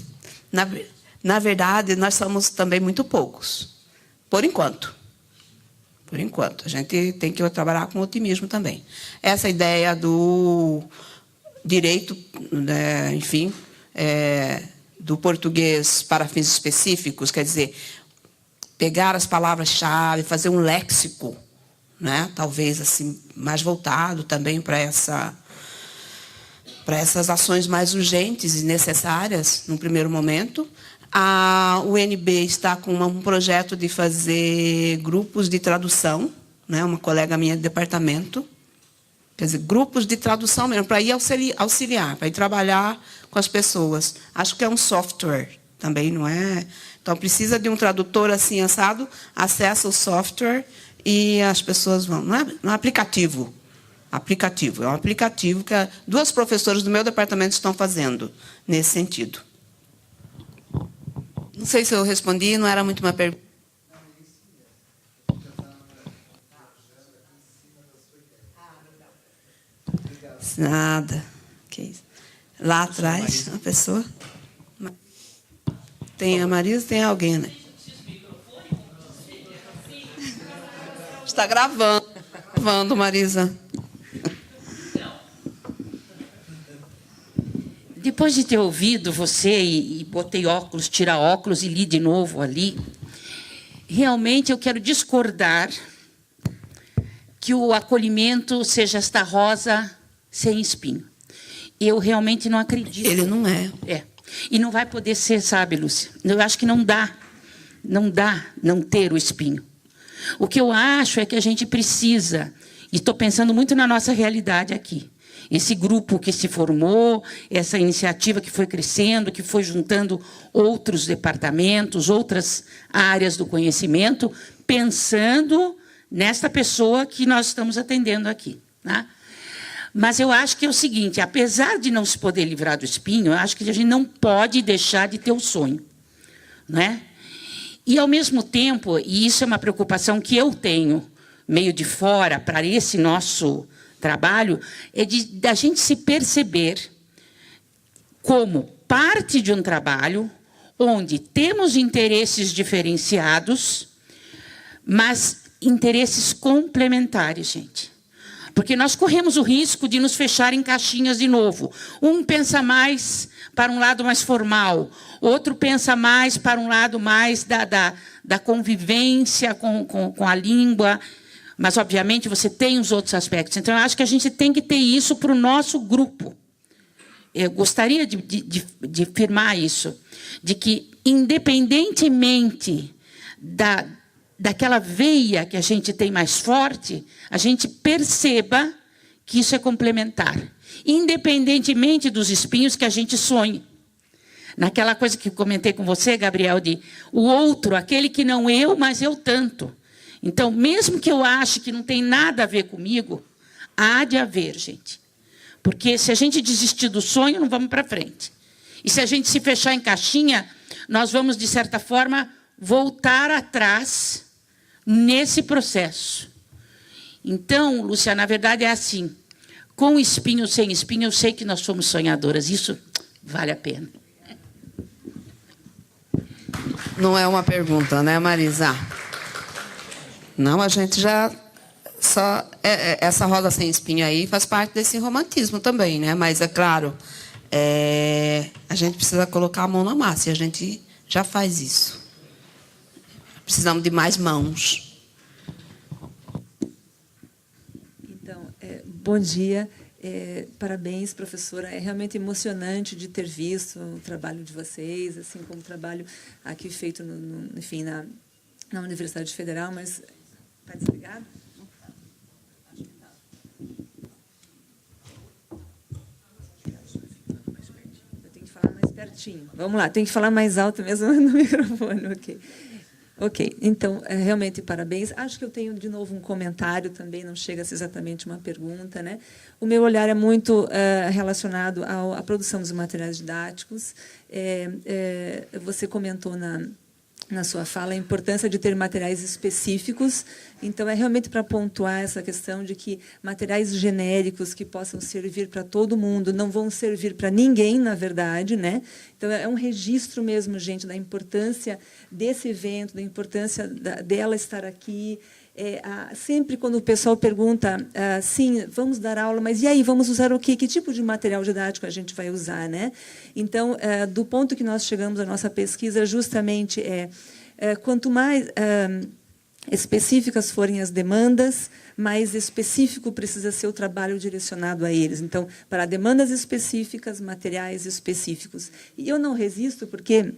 na verdade, nós somos também muito poucos, por enquanto. Por enquanto. A gente tem que trabalhar com otimismo também. Essa ideia do direito, né, enfim, do português para fins específicos, quer dizer, pegar as palavras-chave, fazer um léxico, né? Talvez assim mais voltado também para essas ações mais urgentes e necessárias, num primeiro momento. A UNB está com um projeto de fazer grupos de tradução, né? Uma colega minha de departamento, quer dizer, grupos de tradução mesmo, para ir auxiliar, para ir trabalhar com as pessoas. Acho que é um software também, não é? Então, precisa de um tradutor assim, assado, acessa o software e as pessoas vão. Não é um aplicativo. É um aplicativo que 2 professoras do meu departamento estão fazendo nesse sentido. Não sei se eu respondi, não era muito uma pergunta. Nada. Que isso? Lá atrás, a pessoa... Tem a Marisa, tem alguém, né? Está gravando, Marisa. Depois de ter ouvido você e botei óculos, tirar óculos e li de novo ali, realmente eu quero discordar que o acolhimento seja esta rosa sem espinho. Eu realmente não acredito. Ele não é. E não vai poder ser, sabe, Lúcia? Eu acho que não dá não ter o espinho. O que eu acho é que a gente precisa, e estou pensando muito na nossa realidade aqui, esse grupo que se formou, essa iniciativa que foi crescendo, que foi juntando outros departamentos, outras áreas do conhecimento, pensando nesta pessoa que nós estamos atendendo aqui, né? Mas eu acho que é o seguinte, apesar de não se poder livrar do espinho, eu acho que a gente não pode deixar de ter o sonho, né? E, ao mesmo tempo, e isso é uma preocupação que eu tenho, meio de fora, para esse nosso trabalho, é da gente se perceber como parte de um trabalho onde temos interesses diferenciados, mas interesses complementares, gente. Porque nós corremos o risco de nos fechar em caixinhas de novo. Um pensa mais para um lado mais formal, outro pensa mais para um lado mais da convivência com a língua, mas, obviamente, você tem os outros aspectos. Então, eu acho que a gente tem que ter isso para o nosso grupo. Eu gostaria de afirmar isso, de que, independentemente daquela veia que a gente tem mais forte, a gente perceba que isso é complementar, independentemente dos espinhos que a gente sonhe. Naquela coisa que comentei com você, Gabriel, de o outro, aquele que não eu, mas eu tanto. Então, mesmo que eu ache que não tem nada a ver comigo, há de haver, gente. Porque se a gente desistir do sonho, não vamos para frente. E se a gente se fechar em caixinha, nós vamos, de certa forma, voltar atrás nesse processo. Então, Lúcia, na verdade é assim, com espinho, sem espinho, eu sei que nós somos sonhadoras, isso vale a pena. Não é uma pergunta, né, Marisa? Não, a gente já... essa rosa sem espinho aí faz parte desse romantismo também, né? Mas, é claro, a gente precisa colocar a mão na massa, e a gente já faz isso. Precisamos de mais mãos. Então, bom dia. Parabéns, professora. É realmente emocionante de ter visto o trabalho de vocês, assim como o trabalho aqui feito, enfim, na Universidade Federal, mas... Está desligado? Eu tenho que falar mais pertinho. Vamos lá, tenho que falar mais alto mesmo no microfone. Ok, então, realmente, parabéns. Acho que eu tenho, de novo, um comentário também, não chega a ser exatamente uma pergunta, né? O meu olhar é muito relacionado à produção dos materiais didáticos. Você comentou na sua fala a importância de ter materiais específicos. Então, é realmente para pontuar essa questão de que materiais genéricos que possam servir para todo mundo não vão servir para ninguém, na verdade, né? Então, é um registro mesmo, gente, da importância desse evento, da importância dela estar aqui. Sempre quando o pessoal pergunta, sim, vamos dar aula, mas e aí, vamos usar o quê? Que tipo de material didático a gente vai usar, né? Então, do ponto que nós chegamos à nossa pesquisa, justamente quanto mais específicas forem as demandas, mais específico precisa ser o trabalho direcionado a eles. Então, para demandas específicas, materiais específicos. E eu não resisto, porque...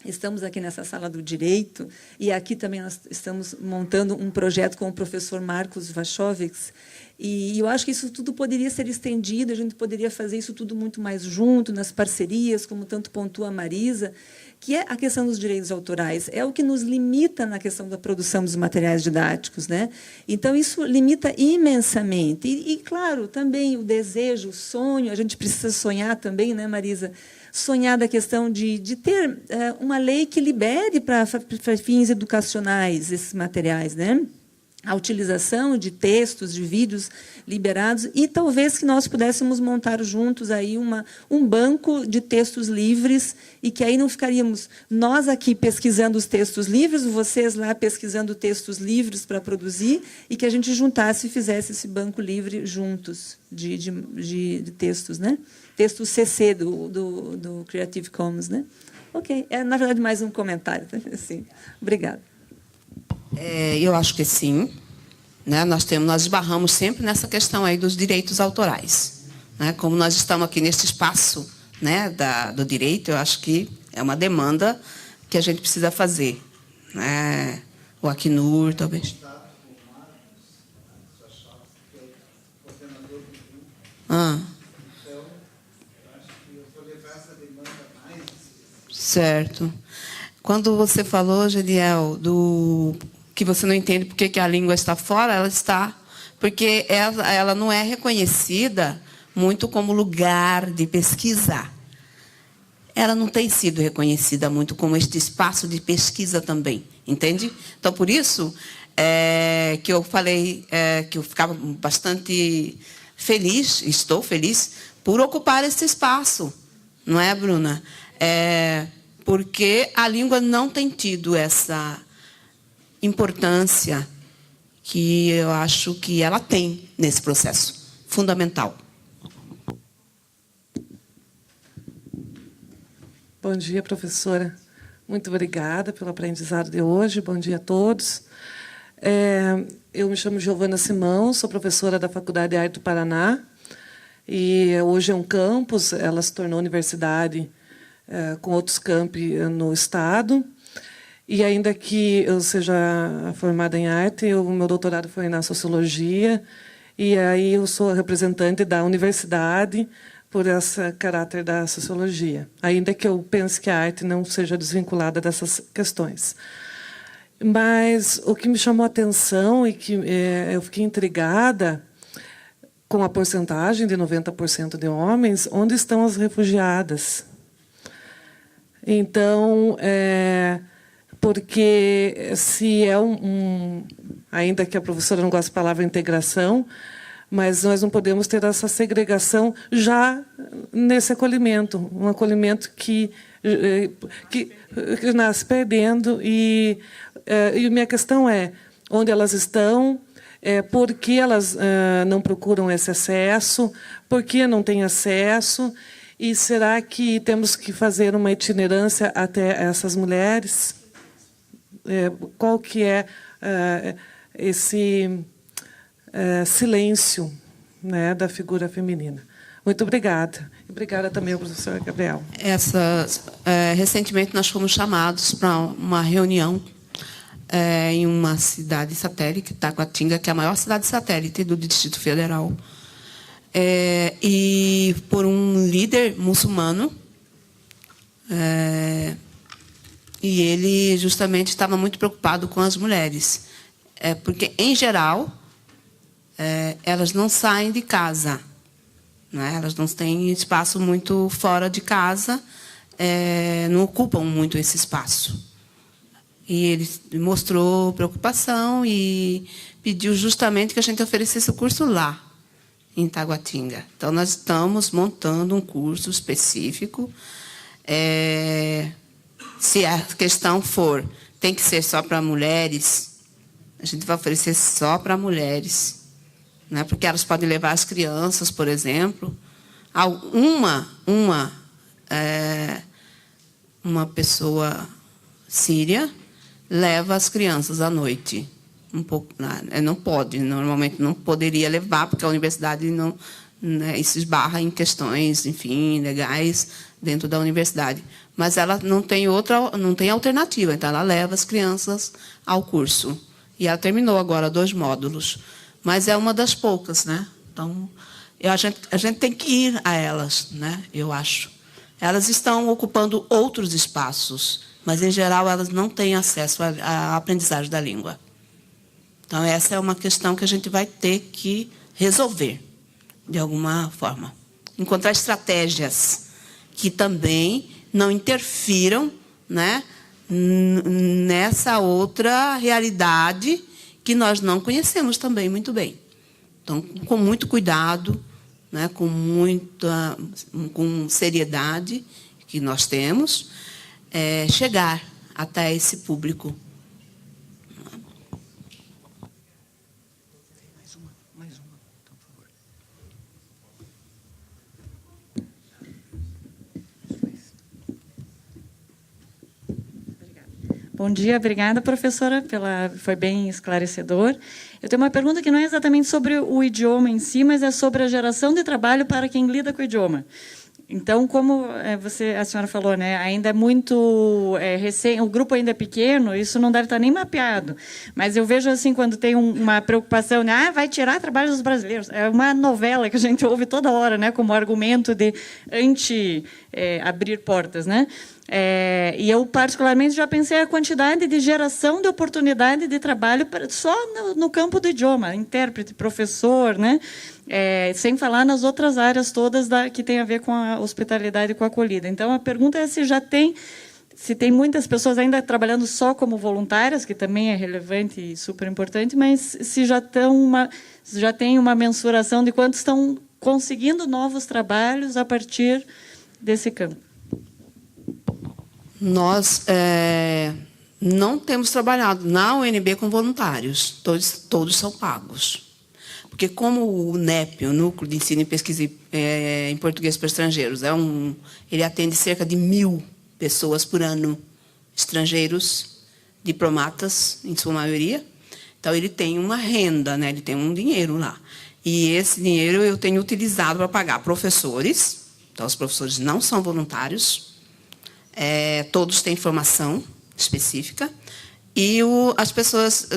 Estamos aqui nessa sala do direito, e aqui também nós estamos montando um projeto com o professor Marcos Vachovics, e eu acho que isso tudo poderia ser estendido, a gente poderia fazer isso tudo muito mais junto, nas parcerias, como tanto pontua a Marisa, que é a questão dos direitos autorais, é o que nos limita na questão da produção dos materiais didáticos, né? Então, isso limita imensamente. E, claro, também o desejo, o sonho, a gente precisa sonhar também, né, Marisa? Sonhar da questão de ter uma lei que libere para fins educacionais esses materiais, né? A utilização de textos, de vídeos liberados, e talvez que nós pudéssemos montar juntos aí um banco de textos livres, e que aí não ficaríamos nós aqui pesquisando os textos livres, vocês lá pesquisando textos livres para produzir, e que a gente juntasse e fizesse esse banco livre juntos de textos, né? Texto CC do Creative Commons, né? Ok, na verdade mais um comentário, assim. Obrigada. Eu acho que sim, né? Nós esbarramos sempre nessa questão aí dos direitos autorais, né? Como nós estamos aqui neste espaço, né, do direito, eu acho que é uma demanda que a gente precisa fazer, né? O Acnur, talvez. Certo. Quando você falou, Geliel, que você não entende por que a língua está fora, ela está porque ela não é reconhecida muito como lugar de pesquisa. Ela não tem sido reconhecida muito como este espaço de pesquisa também, entende? Então, por isso que eu falei que eu ficava bastante feliz, estou feliz, por ocupar esse espaço, não é, Bruna? Porque a língua não tem tido essa importância que eu acho que ela tem nesse processo fundamental. Bom dia, professora. Muito obrigada pelo aprendizado de hoje. Bom dia a todos. Eu me chamo Giovana Simão, sou professora da Faculdade de Arte do Paraná. E hoje é um campus, ela se tornou universidade com outros campi no estado. E ainda que eu seja formada em arte, o meu doutorado foi na sociologia, e aí eu sou representante da universidade por esse caráter da sociologia, ainda que eu pense que a arte não seja desvinculada dessas questões. Mas o que me chamou a atenção e que eu fiquei intrigada com a porcentagem de 90% de homens, onde estão as refugiadas? Então, porque se ainda que a professora não goste da palavra integração, mas nós não podemos ter essa segregação já nesse acolhimento, um acolhimento que nasce perdendo. E minha questão é, onde elas estão, por que elas não procuram esse acesso, por que não têm acesso, e será que temos que fazer uma itinerância até essas mulheres? Qual que é esse silêncio, né, da figura feminina? Muito obrigada. Obrigada também ao professor Gabriel. Recentemente, nós fomos chamados para uma reunião em uma cidade satélite, Taguatinga, que é a maior cidade satélite do Distrito Federal, e por um líder muçulmano, e ele justamente estava muito preocupado com as mulheres, porque, em geral, elas não saem de casa, né? Elas não têm espaço muito fora de casa, não ocupam muito esse espaço. E ele mostrou preocupação e pediu justamente que a gente oferecesse o curso lá, em Taguatinga. Então, nós estamos montando um curso específico. Se a questão for, tem que ser só para mulheres, a gente vai oferecer só para mulheres, né? Porque elas podem levar as crianças, por exemplo. Uma pessoa síria leva as crianças à noite. Não pode, normalmente não poderia levar, porque a universidade não, né, isso esbarra em questões, enfim, legais dentro da universidade. Mas ela não tem alternativa, então ela leva as crianças ao curso. E ela terminou agora 2 módulos, mas é uma das poucas, né? Então, a gente tem que ir a elas, né? Eu acho. Elas estão ocupando outros espaços, mas, em geral, elas não têm acesso à aprendizagem da língua. Então, essa é uma questão que a gente vai ter que resolver, de alguma forma. Encontrar estratégias que também não interfiram, né, nessa outra realidade que nós não conhecemos também muito bem. Então, com muito cuidado, né, com seriedade que nós temos, chegar até esse público. Mais uma, então, por favor. Bom dia, obrigada, professora, foi bem esclarecedor. Eu tenho uma pergunta que não é exatamente sobre o idioma em si, mas é sobre a geração de trabalho para quem lida com o idioma. Então, como a senhora falou, né, ainda é muito recém, o grupo ainda é pequeno, isso não deve estar nem mapeado. Mas eu vejo assim, quando tem uma preocupação, né, vai tirar trabalho dos brasileiros. É uma novela que a gente ouve toda hora, né, como argumento de abrir portas, né? E eu, particularmente, já pensei a quantidade de geração de oportunidade de trabalho só no campo do idioma, intérprete, professor, né? Sem falar nas outras áreas todas que tem a ver com a hospitalidade e com a acolhida. Então, a pergunta é se tem muitas pessoas ainda trabalhando só como voluntárias, que também é relevante e super importante, mas se já tem uma mensuração de quantos estão conseguindo novos trabalhos a partir desse campo. Nós não temos trabalhado na UNB com voluntários, todos são pagos. Porque, como o NEP, o Núcleo de Ensino e Pesquisa em Português para Estrangeiros, ele atende cerca de 1.000 pessoas por ano, estrangeiros, diplomatas, em sua maioria. Então, ele tem uma renda, né? Ele tem um dinheiro lá. E esse dinheiro eu tenho utilizado para pagar professores. Então, os professores não são voluntários. Todos têm formação específica. E as pessoas,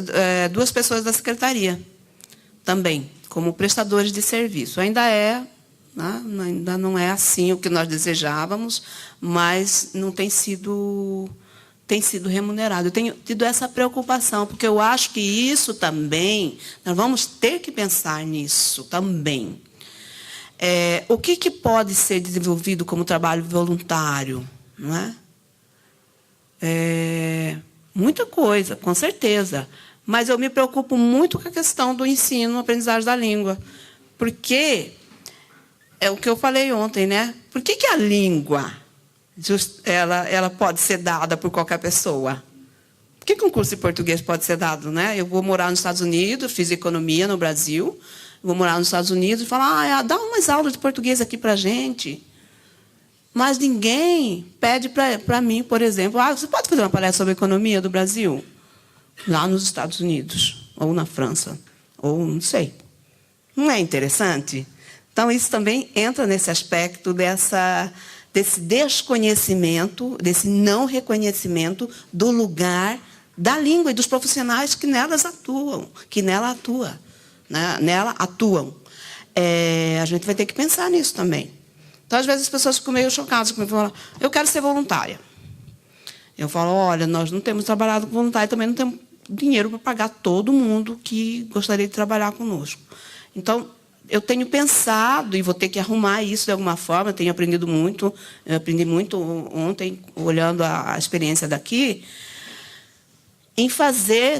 2 pessoas da secretaria também, como prestadores de serviço. Ainda não é assim o que nós desejávamos, mas não tem sido remunerado. Eu tenho tido essa preocupação, porque eu acho que isso também, nós vamos ter que pensar nisso também. O que pode ser desenvolvido como trabalho voluntário? Não é? Muita coisa, com certeza. Mas eu me preocupo muito com a questão do ensino, aprendizagem da língua. Porque é o que eu falei ontem, né? Por que a língua ela pode ser dada por qualquer pessoa? Por que um curso de português pode ser dado, né? Eu vou morar nos Estados Unidos, fiz economia no Brasil, vou morar nos Estados Unidos e falar, dá umas aulas de português aqui para a gente. Mas ninguém pede para mim, por exemplo, você pode fazer uma palestra sobre a economia do Brasil? Lá nos Estados Unidos, ou na França, ou não sei. Não é interessante? Então, isso também entra nesse aspecto desse desconhecimento, desse não reconhecimento do lugar da língua e dos profissionais que nelas atuam, nela atuam. A gente vai ter que pensar nisso também. Então, às vezes, as pessoas ficam meio chocadas comigo, falam, eu quero ser voluntária. Eu falo, olha, nós não temos trabalhado com voluntário, também não temos dinheiro para pagar todo mundo que gostaria de trabalhar conosco. Então, eu tenho pensado, e vou ter que arrumar isso de alguma forma, tenho aprendido muito, eu aprendi muito ontem, olhando a experiência daqui, em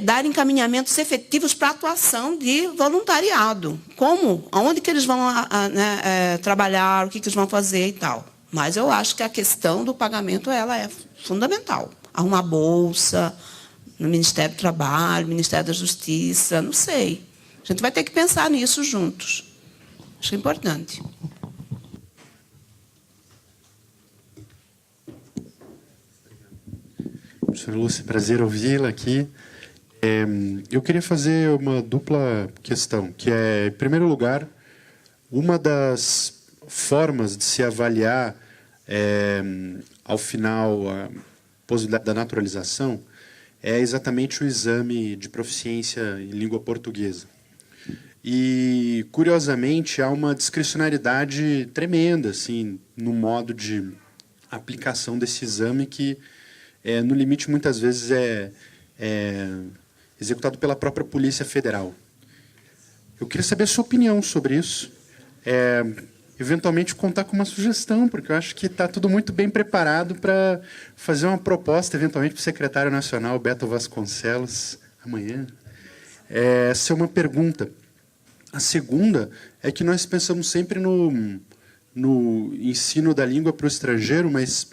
dar encaminhamentos efetivos para a atuação de voluntariado. Como? Aonde que eles vão trabalhar, o que eles vão fazer e tal. Mas eu acho que a questão do pagamento ela é fundamental. Arrumar bolsa no Ministério do Trabalho, Ministério da Justiça, não sei. A gente vai ter que pensar nisso juntos. Acho importante. Professora Lúcia, prazer ouvi-la aqui. Eu queria fazer uma dupla questão, que é, em primeiro lugar, uma das formas de se avaliar, ao final, a possibilidade da naturalização é exatamente o exame de proficiência em língua portuguesa. E, curiosamente, há uma discricionariedade tremenda assim, no modo de aplicação desse exame que, no limite, muitas vezes é executado pela própria Polícia Federal. Eu queria saber a sua opinião sobre isso. Eventualmente, contar com uma sugestão, porque eu acho que está tudo muito bem preparado para fazer uma proposta, eventualmente, para o secretário nacional, Beto Vasconcelos, amanhã. Essa é uma pergunta. A segunda é que nós pensamos sempre no ensino da língua para o estrangeiro, mas,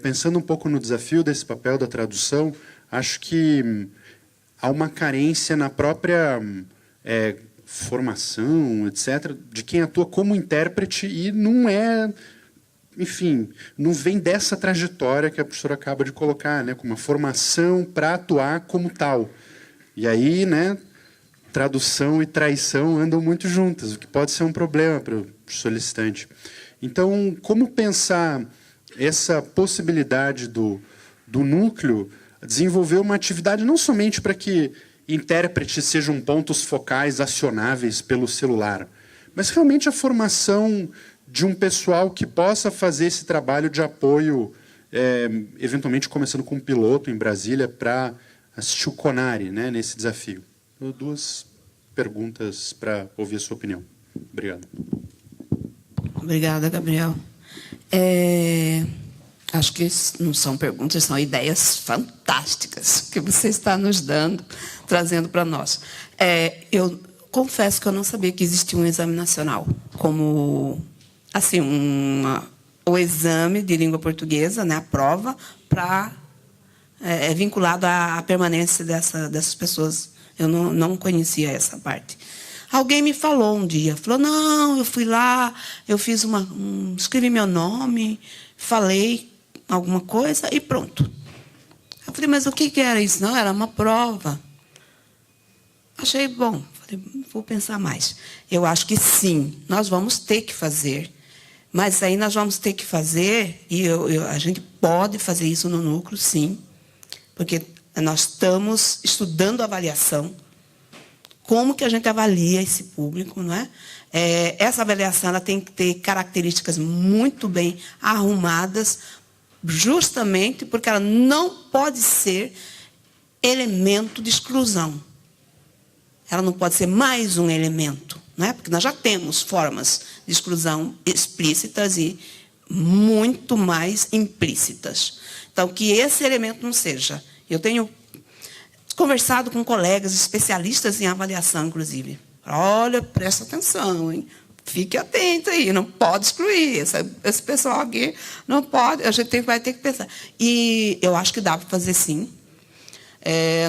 pensando um pouco no desafio desse papel da tradução, acho que há uma carência na própria formação, etc., de quem atua como intérprete e não enfim, não vem dessa trajetória que a professora acaba de colocar, com uma formação para atuar como tal. E aí, tradução e traição andam muito juntas, o que pode ser um problema para o solicitante. Então, como pensar essa possibilidade do núcleo desenvolver uma atividade não somente para que intérpretes sejam pontos focais acionáveis pelo celular, mas realmente a formação de um pessoal que possa fazer esse trabalho de apoio, eventualmente começando com um piloto em Brasília para assistir o CONARE, nesse desafio. Duas perguntas para ouvir a sua opinião. Obrigado. Obrigada, Gabriel. Acho que não são perguntas, são ideias fantásticas que você está nos dando, trazendo para nós. Eu confesso que eu não sabia que existia um exame nacional, como assim, o exame de língua portuguesa, a prova, vinculado à permanência dessas pessoas. Eu não conhecia essa parte. Alguém me falou um dia, não, eu fui lá, eu fiz escrevi meu nome, falei alguma coisa e pronto. Eu falei, mas o que era isso? Não, era uma prova. Achei bom, falei, vou pensar mais. Eu acho que sim, nós vamos ter que fazer, mas aí nós vamos ter que fazer, e a gente pode fazer isso no núcleo, sim, porque nós estamos estudando avaliação, como que a gente avalia esse público, não é? Essa avaliação ela tem que ter características muito bem arrumadas, justamente porque ela não pode ser elemento de exclusão. Ela não pode ser mais um elemento, não é? Porque nós já temos formas de exclusão explícitas e muito mais implícitas. Então, que esse elemento não seja. Eu tenho conversado com colegas especialistas em avaliação, inclusive, Olha, presta atenção, hein? Fique atento aí, não pode excluir. Esse pessoal aqui não pode, a gente vai ter que pensar. E eu acho que dá para fazer, sim.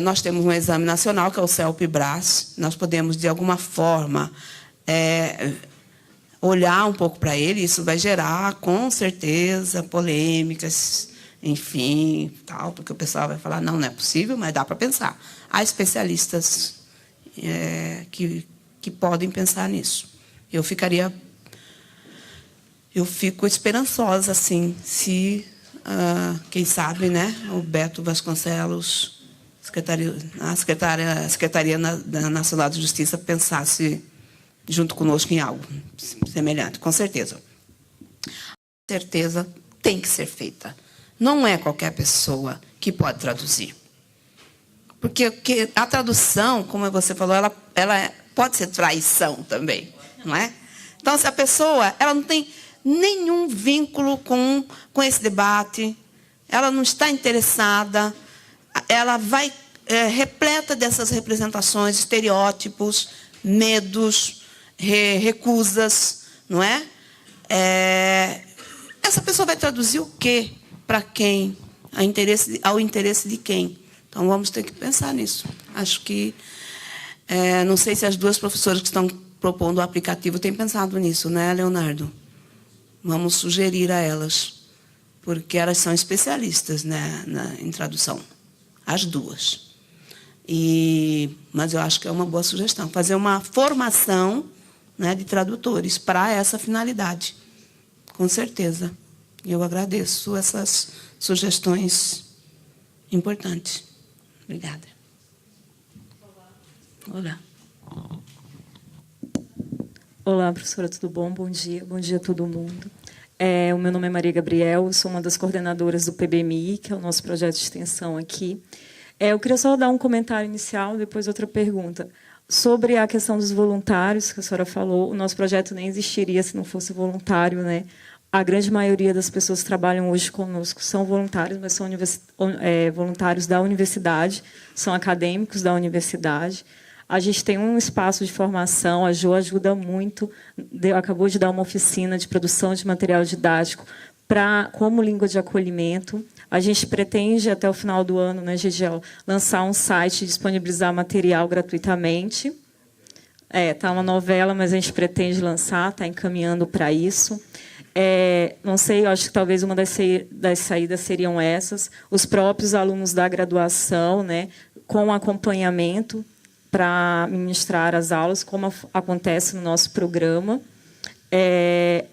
Nós temos um exame nacional, que é o CELP-BRAS. Nós podemos, de alguma forma, olhar um pouco para ele. Isso vai gerar, com certeza, polêmicas, enfim, tal, porque o pessoal vai falar, não é possível, mas dá para pensar. Há especialistas que podem pensar nisso. Eu fico esperançosa, assim, se, quem sabe, né, o Beto Vasconcelos, a Secretaria Nacional de Justiça, pensasse junto conosco em algo semelhante, com certeza. Com certeza tem que ser feita. Não é qualquer pessoa que pode traduzir. Porque a tradução, como você falou, ela pode ser traição também, não é? Então, se a pessoa ela não tem nenhum vínculo com esse debate, ela não está interessada, ela vai repleta dessas representações, estereótipos, medos, recusas, não é? Essa pessoa vai traduzir o quê? Para quem? Ao interesse de quem? Então, vamos ter que pensar nisso. Acho que... não sei se as duas professoras que estão propondo o aplicativo têm pensado nisso, né, Leonardo? Vamos sugerir a elas, porque elas são especialistas, né, em tradução. As duas. Mas eu acho que é uma boa sugestão. Fazer uma formação, né, de tradutores para essa finalidade. Com certeza. Eu agradeço essas sugestões importantes. Obrigada. Olá. Olá, professora, tudo bom? Bom dia a todo mundo. O meu nome é Maria Gabriel, sou uma das coordenadoras do PBMI, que é o nosso projeto de extensão aqui. Eu queria só dar um comentário inicial, depois outra pergunta. Sobre a questão dos voluntários, que a senhora falou, o nosso projeto nem existiria se não fosse voluntário, né? A grande maioria das pessoas que trabalham hoje conosco são voluntários, mas são voluntários da universidade, são acadêmicos da universidade. A gente tem um espaço de formação, a Jo ajuda muito, acabou de dar uma oficina de produção de material didático como língua de acolhimento. A gente pretende, até o final do ano, né, Gigiel, lançar um site e disponibilizar material gratuitamente. Está uma novela, mas a gente pretende lançar, está encaminhando para isso. Não sei, eu acho que talvez uma das saídas seriam essas. Os próprios alunos da graduação, né, com acompanhamento para ministrar as aulas, como acontece no nosso programa.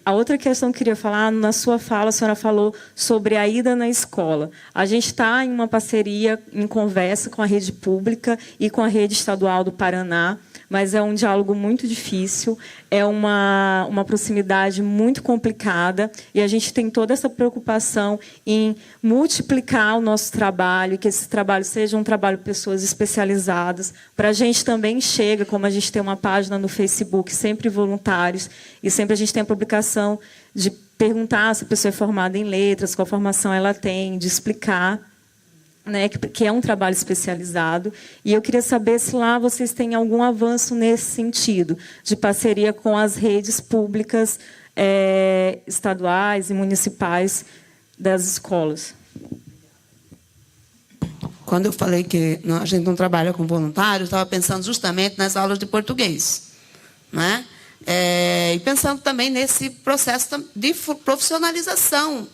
A outra questão que eu queria falar, na sua fala, a senhora falou sobre a ida na escola. A gente está em uma parceria, em conversa com a rede pública e com a rede estadual do Paraná, mas é um diálogo muito difícil, é uma proximidade muito complicada, e a gente tem toda essa preocupação em multiplicar o nosso trabalho, que esse trabalho seja um trabalho de pessoas especializadas. Para a gente também chega, como a gente tem uma página no Facebook, sempre voluntários, e sempre a gente tem a publicação de perguntar se a pessoa é formada em letras, qual formação ela tem, de explicar, né, que é um trabalho especializado. E eu queria saber se lá vocês têm algum avanço nesse sentido, de parceria com as redes públicas estaduais e municipais das escolas. Quando eu falei que a gente não trabalha com voluntários, estava pensando justamente nas aulas de português, né? E pensando também nesse processo de profissionalização,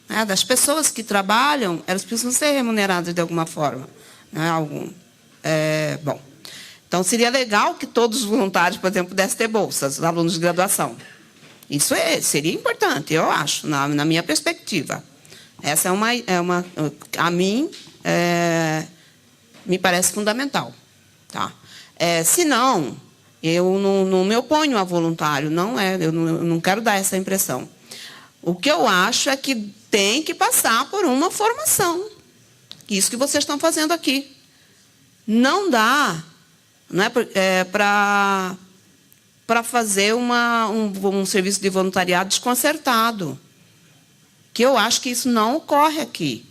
né, das pessoas que trabalham. Elas precisam ser remuneradas de alguma forma, né? Bom, então seria legal que todos os voluntários, por exemplo, pudessem ter bolsas, alunos de graduação. Isso seria importante, eu acho, na minha perspectiva. Essa a mim, me parece fundamental, tá? Se não, eu não me oponho a voluntário, eu não quero dar essa impressão. O que eu acho é que tem que passar por uma formação. Isso que vocês estão fazendo aqui. Não dá, não é, para fazer um serviço de voluntariado desconcertado. Que eu acho que isso não ocorre aqui.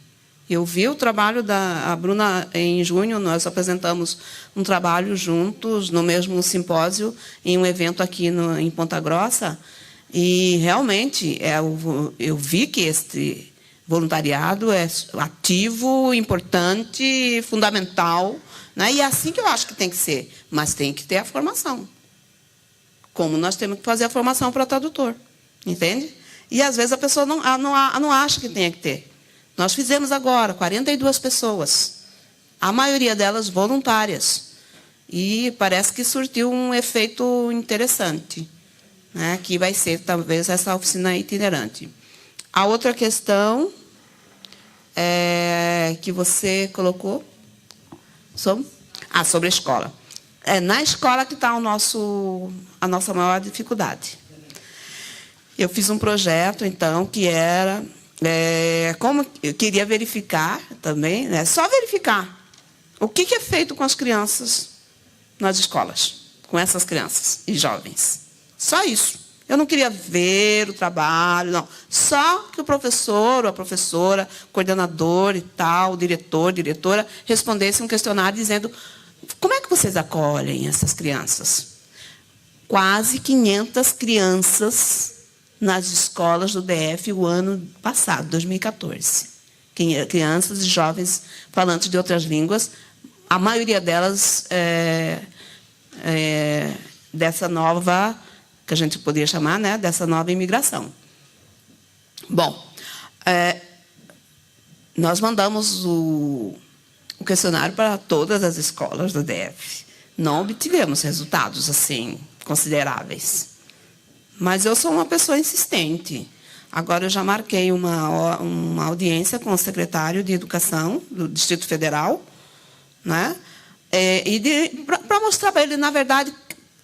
Eu vi o trabalho da Bruna em junho, nós apresentamos um trabalho juntos no mesmo simpósio, em um evento aqui em Ponta Grossa, e realmente eu vi que este voluntariado é ativo, importante, fundamental, né? E é assim que eu acho que tem que ser, mas tem que ter a formação. Como nós temos que fazer a formação para tradutor, entende? E às vezes a pessoa não acha que tenha que ter. Nós fizemos agora 42 pessoas, a maioria delas voluntárias, e parece que surtiu um efeito interessante, né, que vai ser, talvez, essa oficina itinerante. A outra questão que você colocou sobre a escola. É na escola que está a nossa maior dificuldade. Eu fiz um projeto, então, que era... como eu queria verificar também, né, só verificar o que é feito com as crianças nas escolas, com essas crianças e jovens. Só isso. Eu não queria ver o trabalho, não. Só que o professor ou a professora, coordenador e tal, diretor, diretora, respondesse um questionário dizendo: como é que vocês acolhem essas crianças? Quase 500 crianças nas escolas do DF o ano passado, 2014. Crianças e jovens falantes de outras línguas, a maioria delas dessa nova, que a gente poderia chamar, né, dessa nova imigração. Bom, nós mandamos o questionário para todas as escolas do DF. Não obtivemos resultados assim consideráveis. Mas eu sou uma pessoa insistente. Agora, eu já marquei uma audiência com o secretário de Educação do Distrito Federal, né? Para mostrar para ele, na verdade,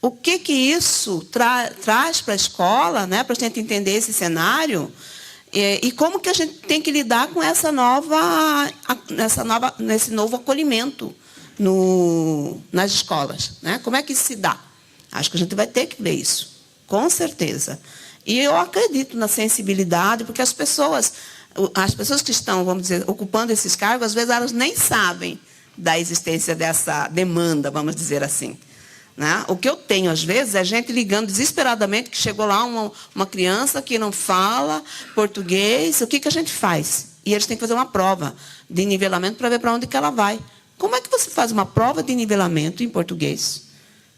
o que isso traz para a escola, né? Para a gente entender esse cenário, e como que a gente tem que lidar com nesse novo acolhimento nas escolas, né? Como é que isso se dá? Acho que a gente vai ter que ver isso. Com certeza. E eu acredito na sensibilidade, porque as pessoas que estão, vamos dizer, ocupando esses cargos, às vezes elas nem sabem da existência dessa demanda, vamos dizer assim, né? O que eu tenho, às vezes, é gente ligando desesperadamente que chegou lá uma criança que não fala português. O que a gente faz? E eles têm que fazer uma prova de nivelamento para ver para onde que ela vai. Como é que você faz uma prova de nivelamento em português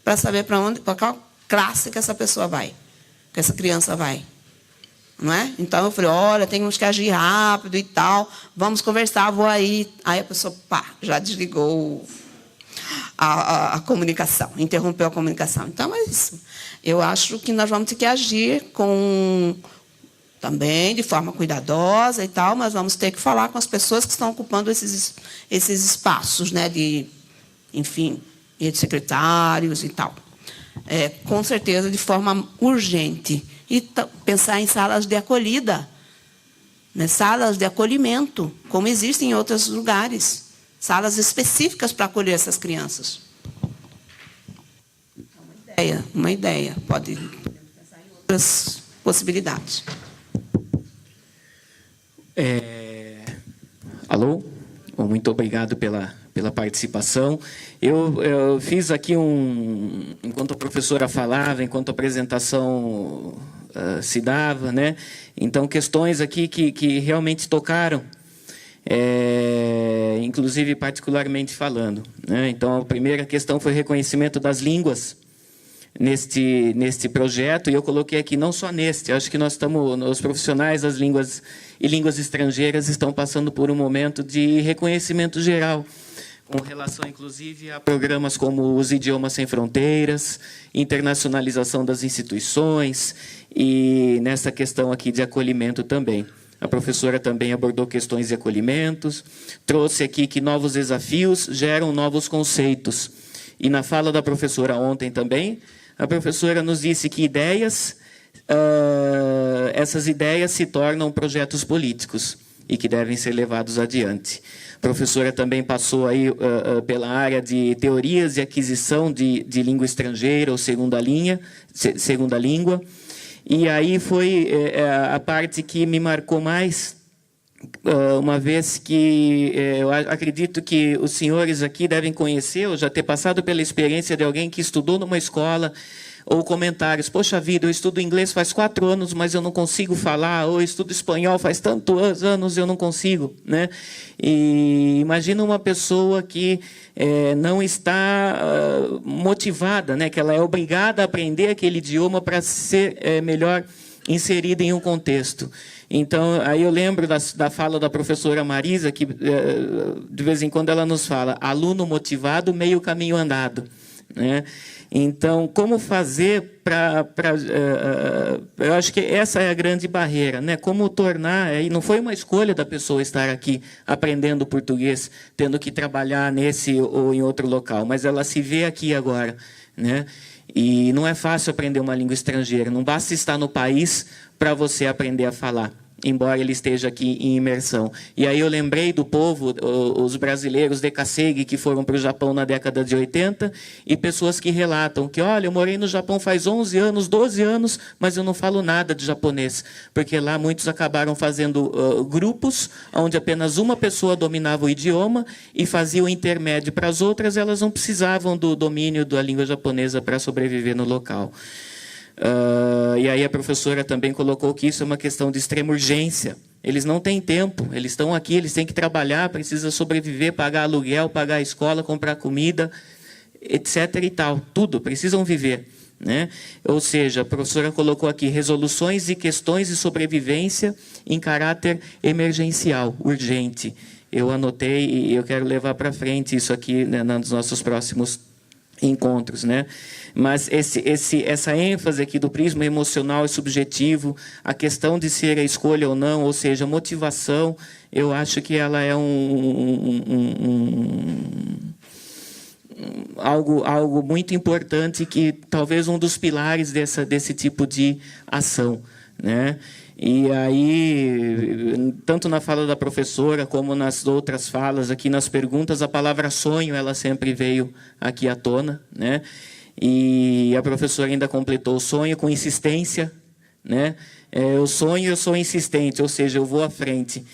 para saber para qual classe que essa pessoa vai, que essa criança vai, não é? Então eu falei: olha, temos que agir rápido e tal, vamos conversar, vou aí. Aí a pessoa, já desligou a comunicação, interrompeu a comunicação. Então é isso. Eu acho que nós vamos ter que agir também de forma cuidadosa e tal, mas vamos ter que falar com as pessoas que estão ocupando esses espaços, né, enfim, de secretários e tal. Com certeza, de forma urgente. E pensar em salas de acolhida, né? Salas de acolhimento, como existem em outros lugares. Salas específicas para acolher essas crianças. Uma ideia. Pode pensar em outras possibilidades. Alô? Muito obrigado pela participação. Eu fiz aqui enquanto a professora falava, enquanto a apresentação se dava, né? Então, questões aqui que realmente tocaram, inclusive particularmente falando, né? Então, a primeira questão foi o reconhecimento das línguas neste projeto, e eu coloquei aqui, não só neste, acho que os profissionais das línguas e línguas estrangeiras estão passando por um momento de reconhecimento geral, com relação, inclusive, a programas como os Idiomas Sem Fronteiras, internacionalização das instituições, e nessa questão aqui de acolhimento também. A professora também abordou questões de acolhimentos, trouxe aqui que novos desafios geram novos conceitos. E na fala da professora ontem também, a professora nos disse que essas ideias se tornam projetos políticos e que devem ser levados adiante. A professora também passou aí pela área de teorias de aquisição de língua estrangeira ou segunda língua. E aí foi a parte que me marcou mais, uma vez que eu acredito que os senhores aqui devem conhecer, ou já ter passado pela experiência de alguém que estudou numa escola, ou comentários, poxa vida, eu estudo inglês faz 4 anos, mas eu não consigo falar, ou eu estudo espanhol faz tantos anos, eu não consigo, né? E imagina uma pessoa que não está motivada, né? Que ela é obrigada a aprender aquele idioma para ser melhor inserida em um contexto. Então, aí eu lembro da fala da professora Marisa, que de vez em quando ela nos fala, aluno motivado, meio caminho andado, né? Então, como fazer para... eu acho que essa é a grande barreira, né? Como tornar... E não foi uma escolha da pessoa estar aqui aprendendo português, tendo que trabalhar nesse ou em outro local, mas ela se vê aqui agora, né? E não é fácil aprender uma língua estrangeira, não basta estar no país para você aprender a falar, embora ele esteja aqui em imersão. E aí eu lembrei do povo, os brasileiros de Kasegi, que foram para o Japão na década de 80, e pessoas que relatam que, olha, eu morei no Japão faz 11 anos, 12 anos, mas eu não falo nada de japonês, porque lá muitos acabaram fazendo grupos, onde apenas uma pessoa dominava o idioma e fazia o intermédio para as outras, elas não precisavam do domínio da língua japonesa para sobreviver no local. E aí a professora também colocou que isso é uma questão de extrema urgência. Eles não têm tempo, eles estão aqui, eles têm que trabalhar, precisam sobreviver, pagar aluguel, pagar a escola, comprar comida, etc. e tal. Tudo, precisam viver, né? Ou seja, a professora colocou aqui resoluções e questões de sobrevivência em caráter emergencial, urgente. Eu anotei e eu quero levar para frente isso aqui, né, nos nossos próximos encontros, né? Mas essa ênfase aqui do prisma emocional e subjetivo, a questão de ser a escolha ou não, ou seja, motivação, eu acho que ela é algo muito importante, que talvez um dos pilares desse tipo de ação, né? E aí, tanto na fala da professora, como nas outras falas, aqui nas perguntas, a palavra sonho, ela sempre veio aqui à tona, né? E a professora ainda completou o sonho com insistência, né? Eu sonho, eu sou insistente, ou seja, eu vou à frente.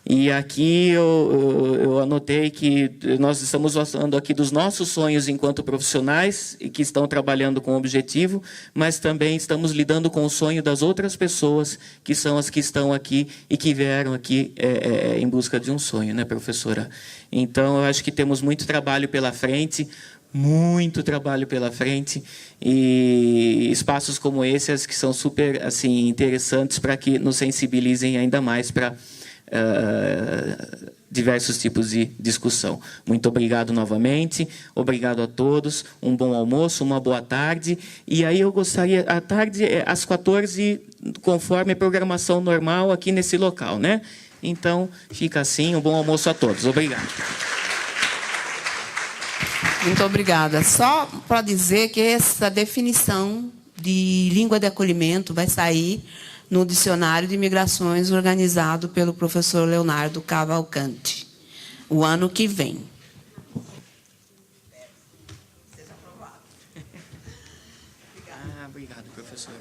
E aqui eu anotei que nós estamos falando aqui dos nossos sonhos enquanto profissionais e que estão trabalhando com o objetivo, mas também estamos lidando com o sonho das outras pessoas, que são as que estão aqui e que vieram aqui em busca de um sonho, né, professora? Então, eu acho que temos muito trabalho pela frente, e espaços como esses que são super assim, interessantes para que nos sensibilizem ainda mais para diversos tipos de discussão. Muito obrigado novamente, obrigado a todos, um bom almoço, uma boa tarde, e aí eu gostaria, à tarde, às 14, conforme a programação normal aqui nesse local, né? Então, fica assim, um bom almoço a todos. Obrigado. Muito obrigada. Só para dizer que essa definição de língua de acolhimento vai sair no Dicionário de Migrações, organizado pelo professor Leonardo Cavalcante, o ano que vem. Obrigado, professora.